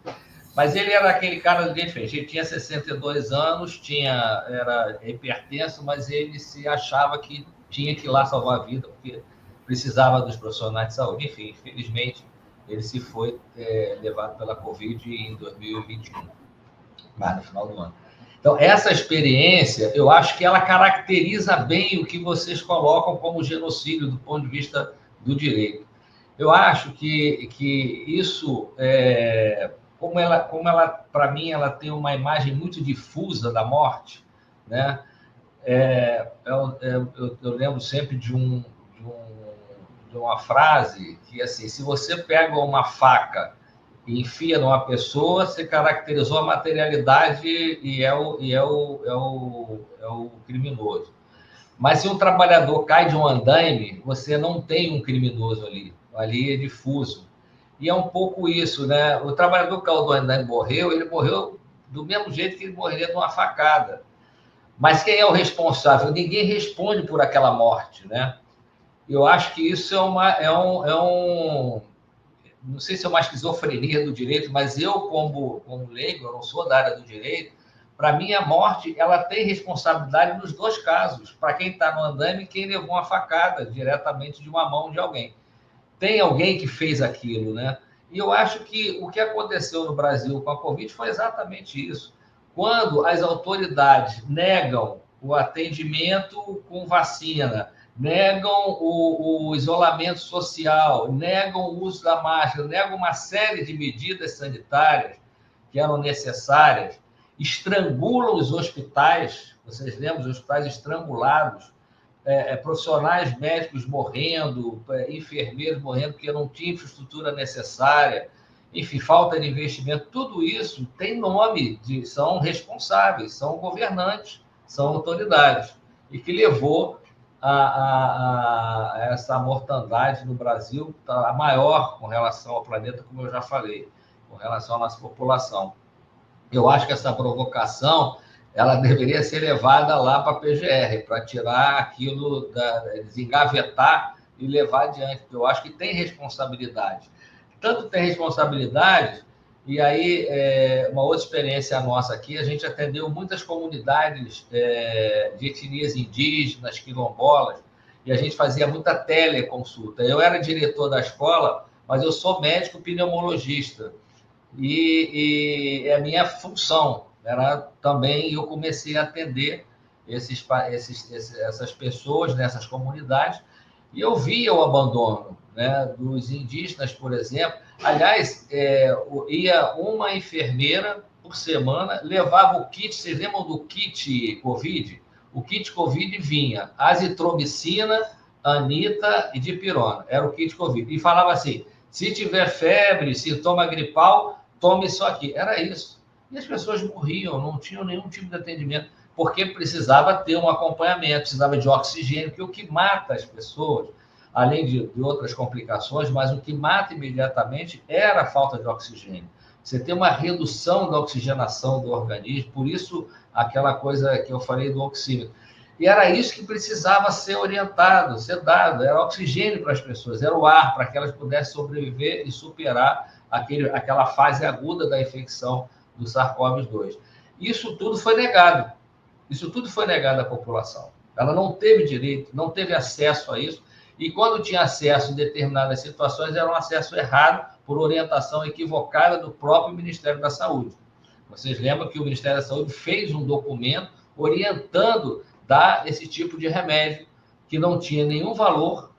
Mas ele era aquele cara diferente. Ele tinha 62 anos, era hipertenso, mas ele se achava que tinha que ir lá salvar a vida, porque precisava dos profissionais de saúde. Enfim, infelizmente, ele se foi levado pela Covid em 2021, mas no final do ano. Então, essa experiência, eu acho que ela caracteriza bem o que vocês colocam como genocídio do ponto de vista do direito. Eu acho que isso, como ela para mim, ela tem uma imagem muito difusa da morte, né? Eu lembro sempre de uma frase que, assim, se você pega uma faca e enfia numa pessoa, você caracterizou a materialidade e é o criminoso. Mas se um trabalhador cai de um andaime, você não tem um criminoso ali. Ali é difuso. E é um pouco isso, né? O trabalhador que caiu do andaime ele morreu do mesmo jeito que ele morreria de uma facada. Mas quem é o responsável? Ninguém responde por aquela morte, né? Eu acho que isso não sei se é uma esquizofrenia do direito, mas eu, como leigo, eu não sou da área do direito, para mim a morte ela tem responsabilidade nos 2 casos, para quem está no andaime e quem levou uma facada diretamente de uma mão de alguém. Tem alguém que fez aquilo, né? E eu acho que o que aconteceu no Brasil com a Covid foi exatamente isso. Quando as autoridades negam o atendimento com vacina, negam o isolamento social, negam o uso da máscara, negam uma série de medidas sanitárias que eram necessárias, estrangulam os hospitais, vocês lembram, os hospitais estrangulados, profissionais médicos morrendo, enfermeiros morrendo porque não tinha infraestrutura necessária, enfim, falta de investimento, tudo isso tem nome, são responsáveis, são governantes, são autoridades, e que levou a essa mortandade no Brasil, a maior com relação ao planeta, como eu já falei, com relação à nossa população. Eu acho que essa provocação ela deveria ser levada lá para a PGR, para tirar aquilo, desengavetar e levar adiante, porque eu acho que tem responsabilidade. Tanto tem responsabilidade, e aí, uma outra experiência nossa aqui, a gente atendeu muitas comunidades de etnias indígenas, quilombolas, e a gente fazia muita teleconsulta. Eu era diretor da escola, mas eu sou médico pneumologista, e a minha função era também, eu comecei a atender essas pessoas nessas comunidades, e eu via o abandono, né, dos indígenas, por exemplo. Aliás, ia uma enfermeira por semana, levava o kit, vocês lembram do kit Covid? O kit Covid vinha azitromicina, anita e dipirona, era o kit Covid. E falava assim, se tiver febre, sintoma gripal, tome isso aqui. Era isso. E as pessoas morriam, não tinham nenhum tipo de atendimento, porque precisava ter um acompanhamento, precisava de oxigênio, que o que mata as pessoas, além de outras complicações, mas o que mata imediatamente era a falta de oxigênio. Você tem uma redução da oxigenação do organismo, por isso aquela coisa que eu falei do oxímetro. E era isso que precisava ser orientado, ser dado, era oxigênio para as pessoas, era o ar, para que elas pudessem sobreviver e superar aquela fase aguda da infecção do SARS-CoV-2. Isso tudo foi negado. Isso tudo foi negado à população. Ela não teve direito, não teve acesso a isso, e quando tinha acesso em determinadas situações, era um acesso errado por orientação equivocada do próprio Ministério da Saúde. Vocês lembram que o Ministério da Saúde fez um documento orientando dar esse tipo de remédio, que não tinha nenhum valor,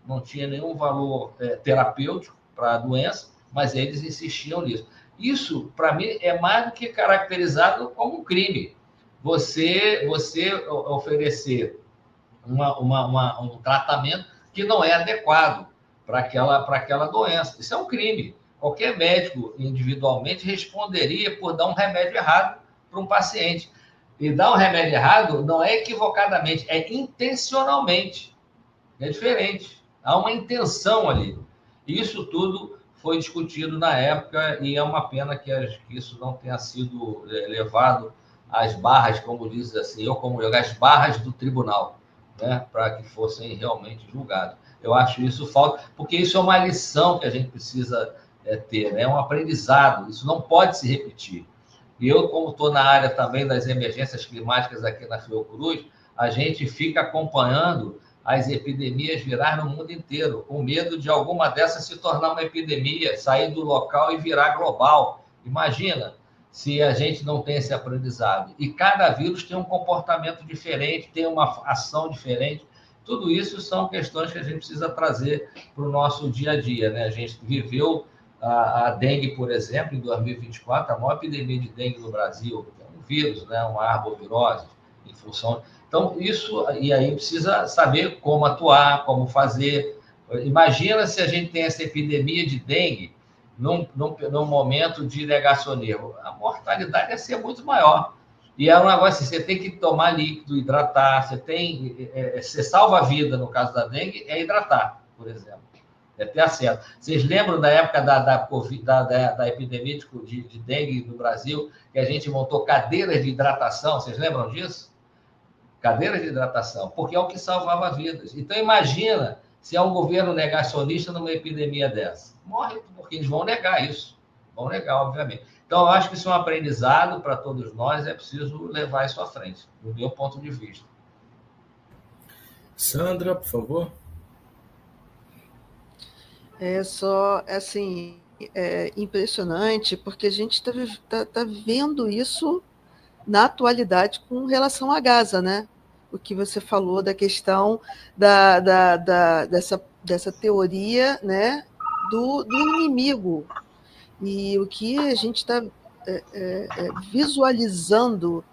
terapêutico para a doença, mas eles insistiam nisso. Isso, para mim, é mais do que caracterizado como um crime. Você oferecer um tratamento que não é adequado para aquela doença. Isso é um crime. Qualquer médico, individualmente, responderia por dar um remédio errado para um paciente. E dar um remédio errado não é equivocadamente, é intencionalmente. É diferente. Há uma intenção ali. Isso tudo foi discutido na época e é uma pena que isso não tenha sido levado às barras, como diz assim, às barras do tribunal, né, para que fossem realmente julgados. Eu acho isso falta, porque isso é uma lição que a gente precisa ter, né? É um aprendizado, isso não pode se repetir. E eu, como estou na área também das emergências climáticas aqui na Fiocruz, a gente fica acompanhando as epidemias virar no mundo inteiro, com medo de alguma dessas se tornar uma epidemia, sair do local e virar global. Imagina se a gente não tem esse aprendizado. E cada vírus tem um comportamento diferente, tem uma ação diferente. Tudo isso são questões que a gente precisa trazer para o nosso dia a dia, né? A gente viveu a dengue, por exemplo, em 2024, a maior epidemia de dengue no Brasil, é um vírus, né? Uma arbovirose, em função... Então, isso, e aí precisa saber como atuar, como fazer. Imagina se a gente tem essa epidemia de dengue num momento de negacionismo. A mortalidade ia ser muito maior. E é um negócio assim, você tem que tomar líquido, hidratar, você salva a vida, no caso da dengue, é hidratar, por exemplo. É ter acesso. Vocês lembram da época da epidemia de dengue no Brasil, que a gente montou cadeiras de hidratação? Vocês lembram disso? Cadeiras de hidratação, porque é o que salvava vidas. Então, imagina se é um governo negacionista numa epidemia dessa. Morre, porque eles vão negar isso. Vão negar, obviamente. Então, eu acho que isso é um aprendizado para todos nós, é preciso levar isso à frente, do meu ponto de vista. Sandra, por favor. É impressionante, porque a gente está vendo isso na atualidade com relação a Gaza, né? O que você falou da questão dessa teoria, né, do inimigo. E o que a gente está visualizando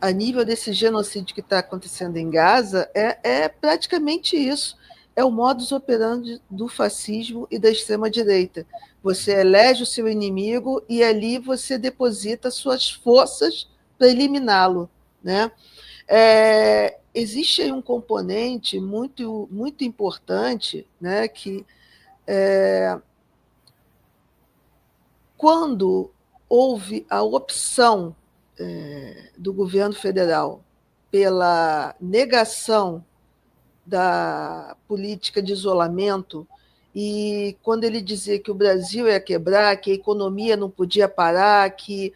a nível desse genocídio que está acontecendo em Gaza é praticamente isso. É o modus operandi do fascismo e da extrema-direita. Você elege o seu inimigo e ali você deposita suas forças para eliminá-lo, né? Existe aí um componente muito, muito importante, né, que quando houve a opção do governo federal pela negação da política de isolamento, e quando ele dizia que o Brasil ia quebrar, que a economia não podia parar, que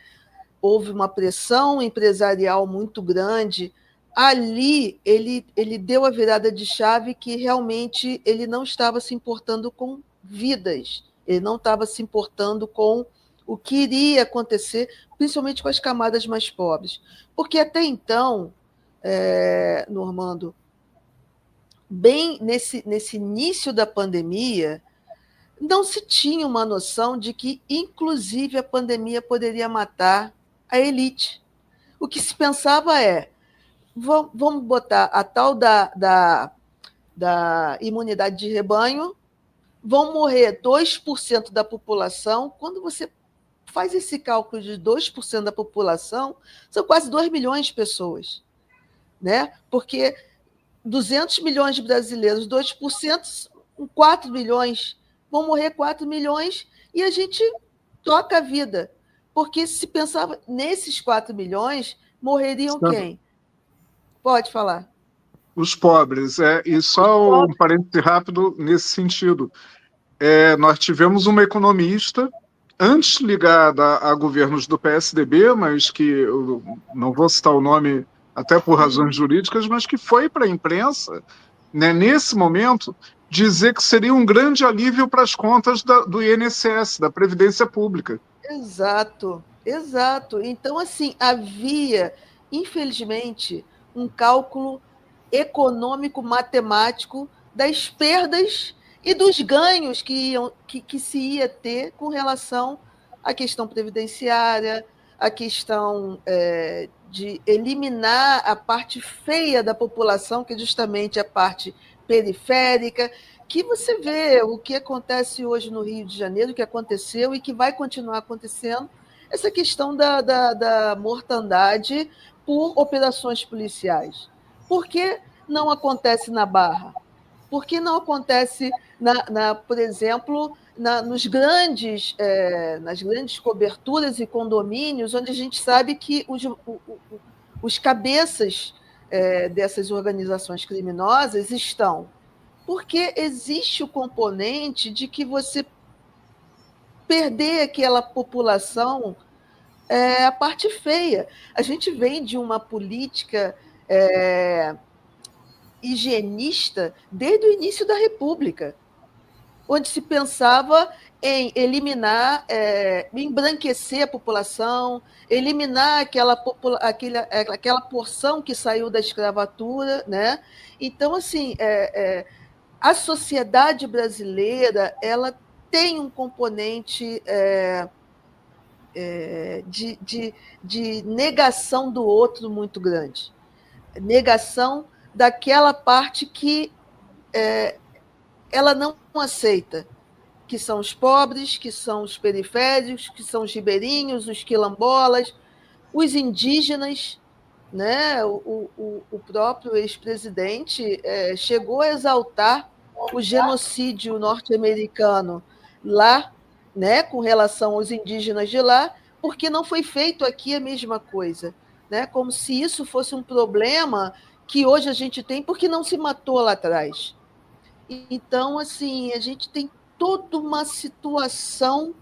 houve uma pressão empresarial muito grande, ali ele deu a virada de chave que realmente ele não estava se importando com vidas, ele não estava se importando com o que iria acontecer, principalmente com as camadas mais pobres. Porque até então, Normando, bem nesse início da pandemia, não se tinha uma noção de que, inclusive, a pandemia poderia matar a elite. O que se pensava vamos botar a tal da imunidade de rebanho, vão morrer 2% da população. Quando você faz esse cálculo de 2% da população, são quase 2 milhões de pessoas, né? Porque 200 milhões de brasileiros, 2%, 4 milhões, vão morrer 4 milhões e a gente toca a vida. Porque se pensava, nesses 4 milhões, morreriam quem? Pode falar. Os pobres. E só um parêntese rápido nesse sentido. Nós tivemos uma economista, antes ligada a governos do PSDB, mas que eu não vou citar o nome até por razões jurídicas, mas que foi para a imprensa, né, nesse momento, dizer que seria um grande alívio para as contas do INSS, da Previdência Pública. Exato, exato. Então, assim, havia, infelizmente, um cálculo econômico, matemático das perdas e dos ganhos que se ia ter com relação à questão previdenciária, à questão de eliminar a parte feia da população, que é justamente a parte periférica, que você vê o que acontece hoje no Rio de Janeiro, o que aconteceu e que vai continuar acontecendo, essa questão da mortandade por operações policiais. Por que não acontece na Barra? Por que não acontece, por exemplo, nas grandes coberturas e condomínios, onde a gente sabe que os cabeças dessas organizações criminosas estão? Porque existe o componente de que você perder aquela população é a parte feia. A gente vem de uma política higienista desde o início da República, onde se pensava em eliminar, embranquecer a população, eliminar aquela porção que saiu da escravatura, né? Então, assim, a sociedade brasileira ela tem um componente de negação do outro muito grande, negação daquela parte que ela não aceita, que são os pobres, que são os periféricos, que são os ribeirinhos, os quilombolas, os indígenas, né? O próprio ex-presidente chegou a exaltar o genocídio norte-americano lá, né, com relação aos indígenas de lá, porque não foi feito aqui a mesma coisa, né? Como se isso fosse um problema que hoje a gente tem porque não se matou lá atrás. Então, assim, a gente tem toda uma situação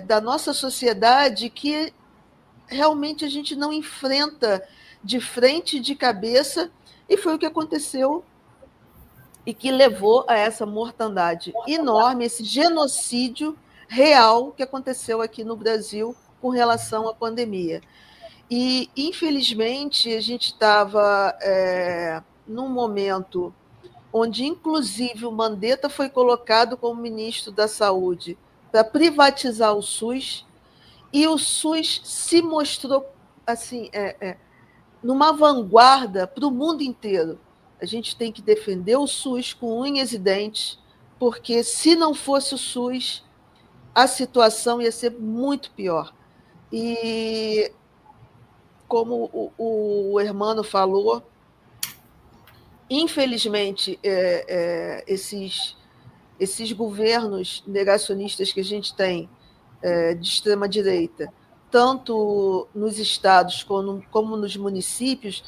da nossa sociedade que realmente a gente não enfrenta de frente e de cabeça, e foi o que aconteceu e que levou a essa mortandade enorme, esse genocídio real que aconteceu aqui no Brasil com relação à pandemia. E, infelizmente, a gente estava num momento onde, inclusive, o Mandetta foi colocado como ministro da Saúde para privatizar o SUS, e o SUS se mostrou assim, numa vanguarda para o mundo inteiro. A gente tem que defender o SUS com unhas e dentes, porque se não fosse o SUS, a situação ia ser muito pior. E, como o Hermano falou, infelizmente, esses governos negacionistas que a gente tem, de extrema-direita, tanto nos estados como nos municípios,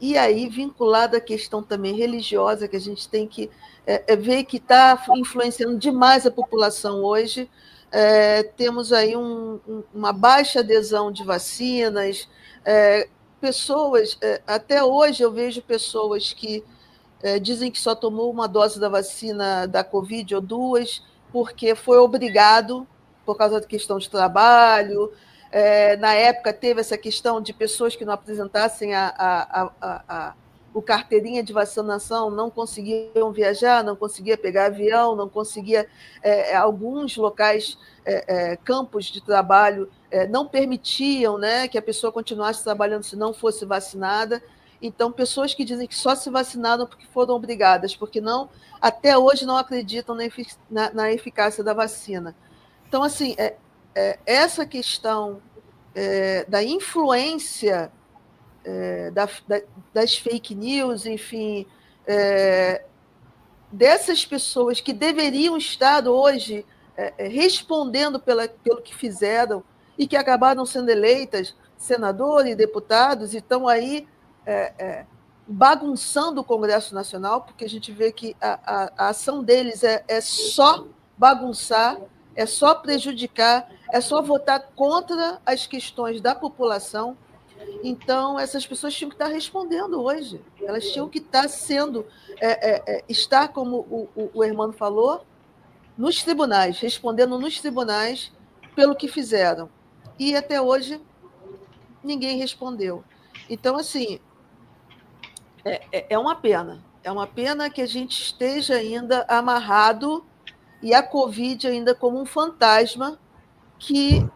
e aí vinculada à questão também religiosa, que a gente tem que ver que está influenciando demais a população hoje. Temos aí uma baixa adesão de vacinas, pessoas, até hoje eu vejo pessoas que dizem que só tomou uma dose da vacina da Covid ou 2, porque foi obrigado, por causa da questão de trabalho. Na época teve essa questão de pessoas que não apresentassem o carteirinha de vacinação, não conseguiam viajar, não conseguia pegar avião, não conseguia, alguns locais, campos de trabalho, não permitiam, né, que a pessoa continuasse trabalhando se não fosse vacinada. Então, pessoas que dizem que só se vacinaram porque foram obrigadas, porque até hoje não acreditam na eficácia da vacina. Então, assim, essa questão da influência das fake news, enfim, dessas pessoas que deveriam estar hoje respondendo pelo que fizeram e que acabaram sendo eleitas senadores e deputados, e estão aí bagunçando o Congresso Nacional, porque a gente vê que a ação deles é só bagunçar, é só prejudicar, é só votar contra as questões da população. Então, essas pessoas tinham que estar respondendo hoje. Elas tinham que estar estar, como o Hermano falou, nos tribunais, respondendo nos tribunais pelo que fizeram. E até hoje ninguém respondeu. Então, assim, é uma pena. É uma pena que a gente esteja ainda amarrado e a Covid ainda como um fantasma que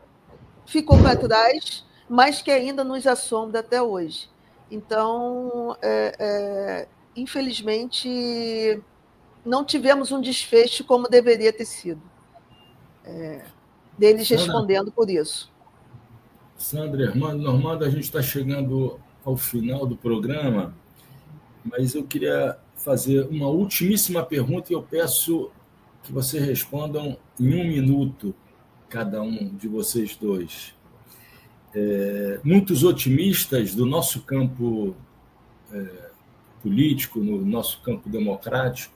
ficou para trás, mas que ainda nos assombra até hoje. Então, infelizmente, não tivemos um desfecho como deveria ter sido, deles respondendo por isso. Sandra, Hermano, Normando, a gente está chegando ao final do programa, mas eu queria fazer uma ultimíssima pergunta e eu peço que vocês respondam em 1 minuto, cada um de vocês dois. Muitos otimistas do nosso campo político, no nosso campo democrático,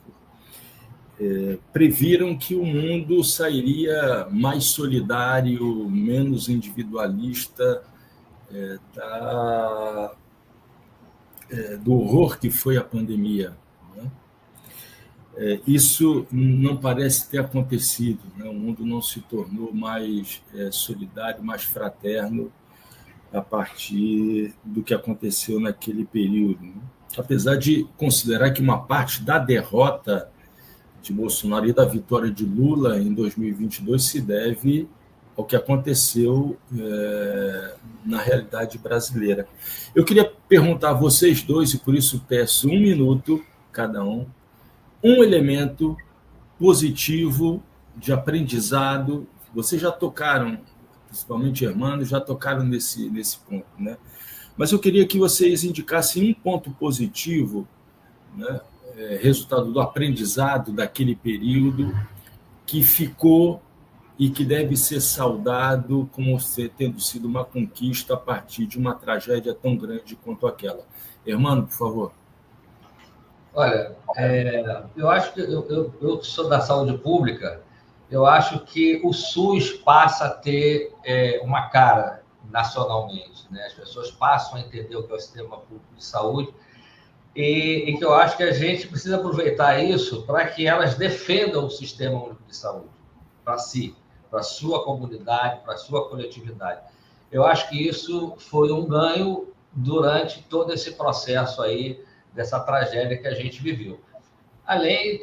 previram que o mundo sairia mais solidário, menos individualista do horror que foi a pandemia. Né? Isso não parece ter acontecido. Né? O mundo não se tornou mais solidário, mais fraterno a partir do que aconteceu naquele período. Né? Apesar de considerar que uma parte da derrota de Bolsonaro e da vitória de Lula em 2022 se deve ao que aconteceu na realidade brasileira. Eu queria perguntar a vocês dois, e por isso peço 1 minuto cada um elemento positivo de aprendizado. Vocês já tocaram, principalmente Hermano, já tocaram nesse ponto, né? Mas eu queria que vocês indicassem um ponto positivo, né, resultado do aprendizado daquele período que ficou e que deve ser saudado como tendo sido uma conquista a partir de uma tragédia tão grande quanto aquela. Hermano, por favor. Olha, eu acho que eu sou da saúde pública, eu acho que o SUS passa a ter uma cara nacionalmente, né? As pessoas passam a entender o que é o sistema público de saúde e que eu acho que a gente precisa aproveitar isso para que elas defendam o sistema único de saúde para si, para a sua comunidade, para a sua coletividade. Eu acho que isso foi um ganho durante todo esse processo aí, dessa tragédia que a gente viveu. Além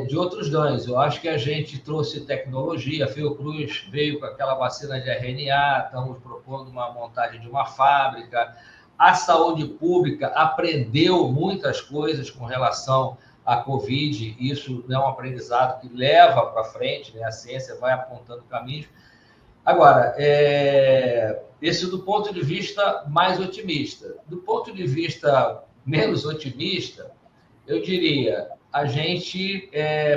de outros ganhos, eu acho que a gente trouxe tecnologia, a Fiocruz veio com aquela vacina de RNA, estamos propondo uma montagem de uma fábrica, a saúde pública aprendeu muitas coisas com relação à Covid, isso é um aprendizado que leva para frente, né? A ciência vai apontando caminhos. Agora, esse do ponto de vista mais otimista. Do ponto de vista menos otimista, eu diria, a gente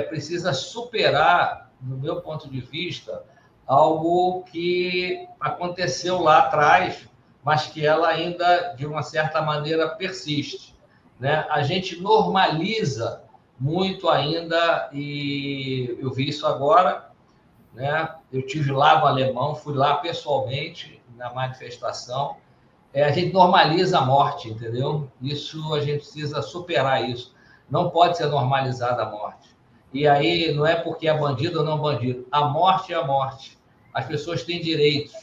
precisa superar, no meu ponto de vista, algo que aconteceu lá atrás, mas que ela ainda, de uma certa maneira, persiste, né? A gente normaliza muito ainda, e eu vi isso agora, né? Eu tive lá no Alemão, fui lá pessoalmente na manifestação. A gente normaliza a morte, entendeu? Isso, a gente precisa superar isso. Não pode ser normalizada a morte. E aí, não é porque é bandido ou não bandido. A morte é a morte. As pessoas têm direitos.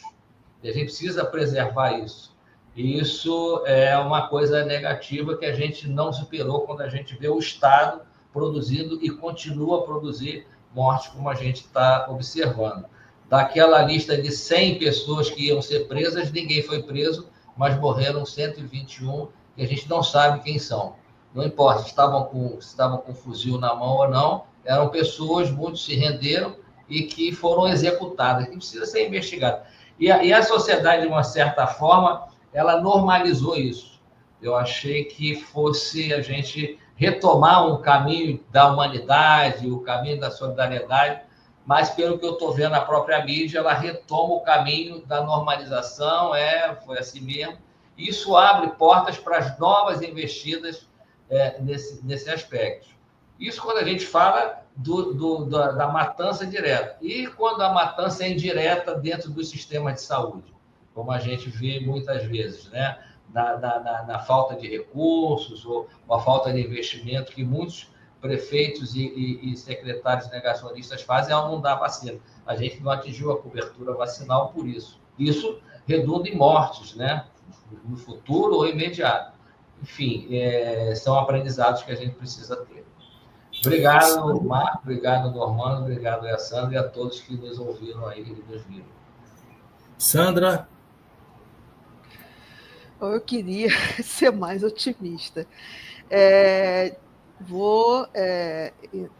E a gente precisa preservar isso. E isso é uma coisa negativa que a gente não superou quando a gente vê o Estado produzindo e continua a produzir morte, como a gente está observando. Daquela lista de 100 pessoas que iam ser presas, ninguém foi preso, mas morreram 121, e a gente não sabe quem são. Não importa se estavam com fuzil na mão ou não, eram pessoas, muitos se renderam e que foram executadas, que precisa ser investigado. E a sociedade, de uma certa forma, ela normalizou isso. Eu achei que fosse a gente retomar um caminho da humanidade, o caminho da solidariedade, mas, pelo que eu estou vendo na própria mídia, ela retoma o caminho da normalização, foi assim mesmo. Isso abre portas para as novas investidas nesse aspecto. Isso quando a gente fala da matança direta. E quando a matança é indireta dentro do sistema de saúde, como a gente vê muitas vezes, né? Na falta de recursos ou a falta de investimento que muitos prefeitos e secretários negacionistas fazem ao não dar vacina. A gente não atingiu a cobertura vacinal por isso. Isso redunda em mortes, né? No futuro ou imediato. Enfim, são aprendizados que a gente precisa ter. Obrigado, Marco, obrigado, Normando, obrigado, Sandra, e a todos que nos ouviram aí e nos viram. Sandra? Eu queria ser mais otimista. Vou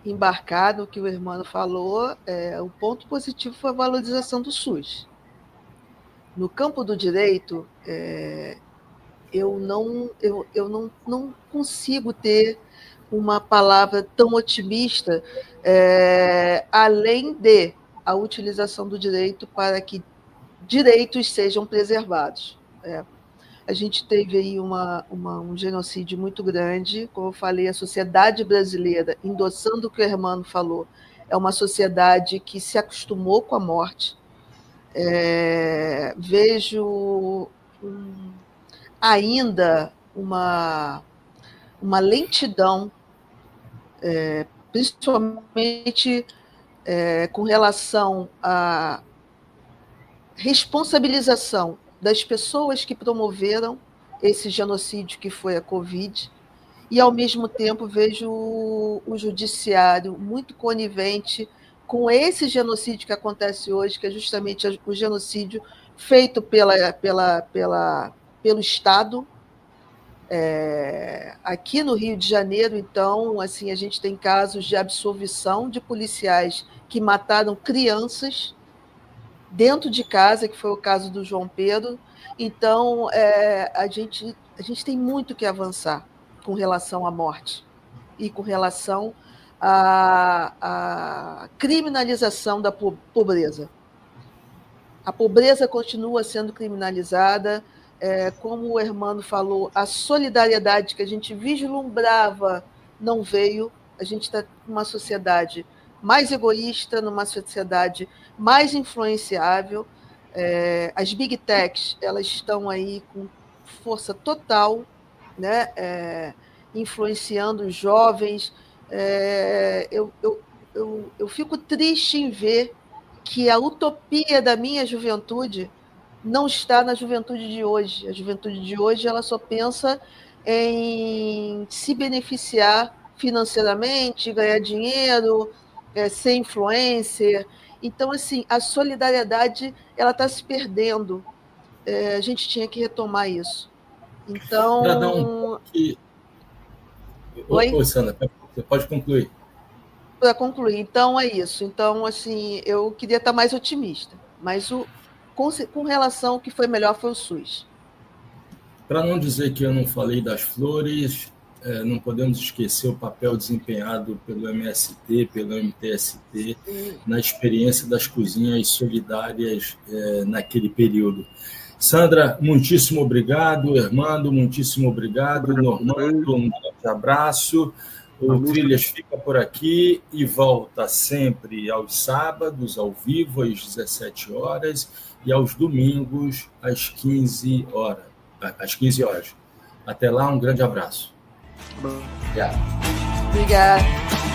embarcar no que o Hermano falou. O ponto positivo foi a valorização do SUS. No campo do direito, eu não consigo ter uma palavra tão otimista, além de a utilização do direito para que direitos sejam preservados. A gente teve aí um genocídio muito grande, como eu falei, a sociedade brasileira, endossando o que o Hermano falou, é uma sociedade que se acostumou com a morte. Vejo ainda uma lentidão, principalmente com relação à responsabilização das pessoas que promoveram esse genocídio que foi a Covid, e, ao mesmo tempo, vejo o judiciário muito conivente com esse genocídio que acontece hoje, que é justamente o genocídio feito pelo Estado. Aqui no Rio de Janeiro, então, assim, a gente tem casos de absolvição de policiais que mataram crianças dentro de casa, que foi o caso do João Pedro. Então, a gente tem muito que avançar com relação à morte e com relação à criminalização da pobreza. A pobreza continua sendo criminalizada. Como o Hermano falou, a solidariedade que a gente vislumbrava não veio. A gente está numa sociedade mais egoísta, numa sociedade mais influenciável. As big techs, elas estão aí com força total, né? Influenciando os jovens. Eu fico triste em ver que a utopia da minha juventude não está na juventude de hoje. A juventude de hoje ela só pensa em se beneficiar financeiramente, ganhar dinheiro, ser influencer. Então, assim, a solidariedade ela está se perdendo. A gente tinha que retomar isso. Então... Oi, Sandra, você pode concluir. Para concluir, então é isso. Então, assim, eu queria estar mais otimista, mas com relação ao que foi melhor foi o SUS. Para não dizer que eu não falei das flores, não podemos esquecer o papel desempenhado pelo MST, pelo MTST, na experiência das cozinhas solidárias naquele período. Sandra, muitíssimo obrigado. Hermano, muitíssimo obrigado. Normando, um grande abraço. O Trilhas fica por aqui e volta sempre aos sábados, ao vivo, às 17 horas, e aos domingos, às 15 horas. Até lá, um grande abraço. Obrigado. Obrigada.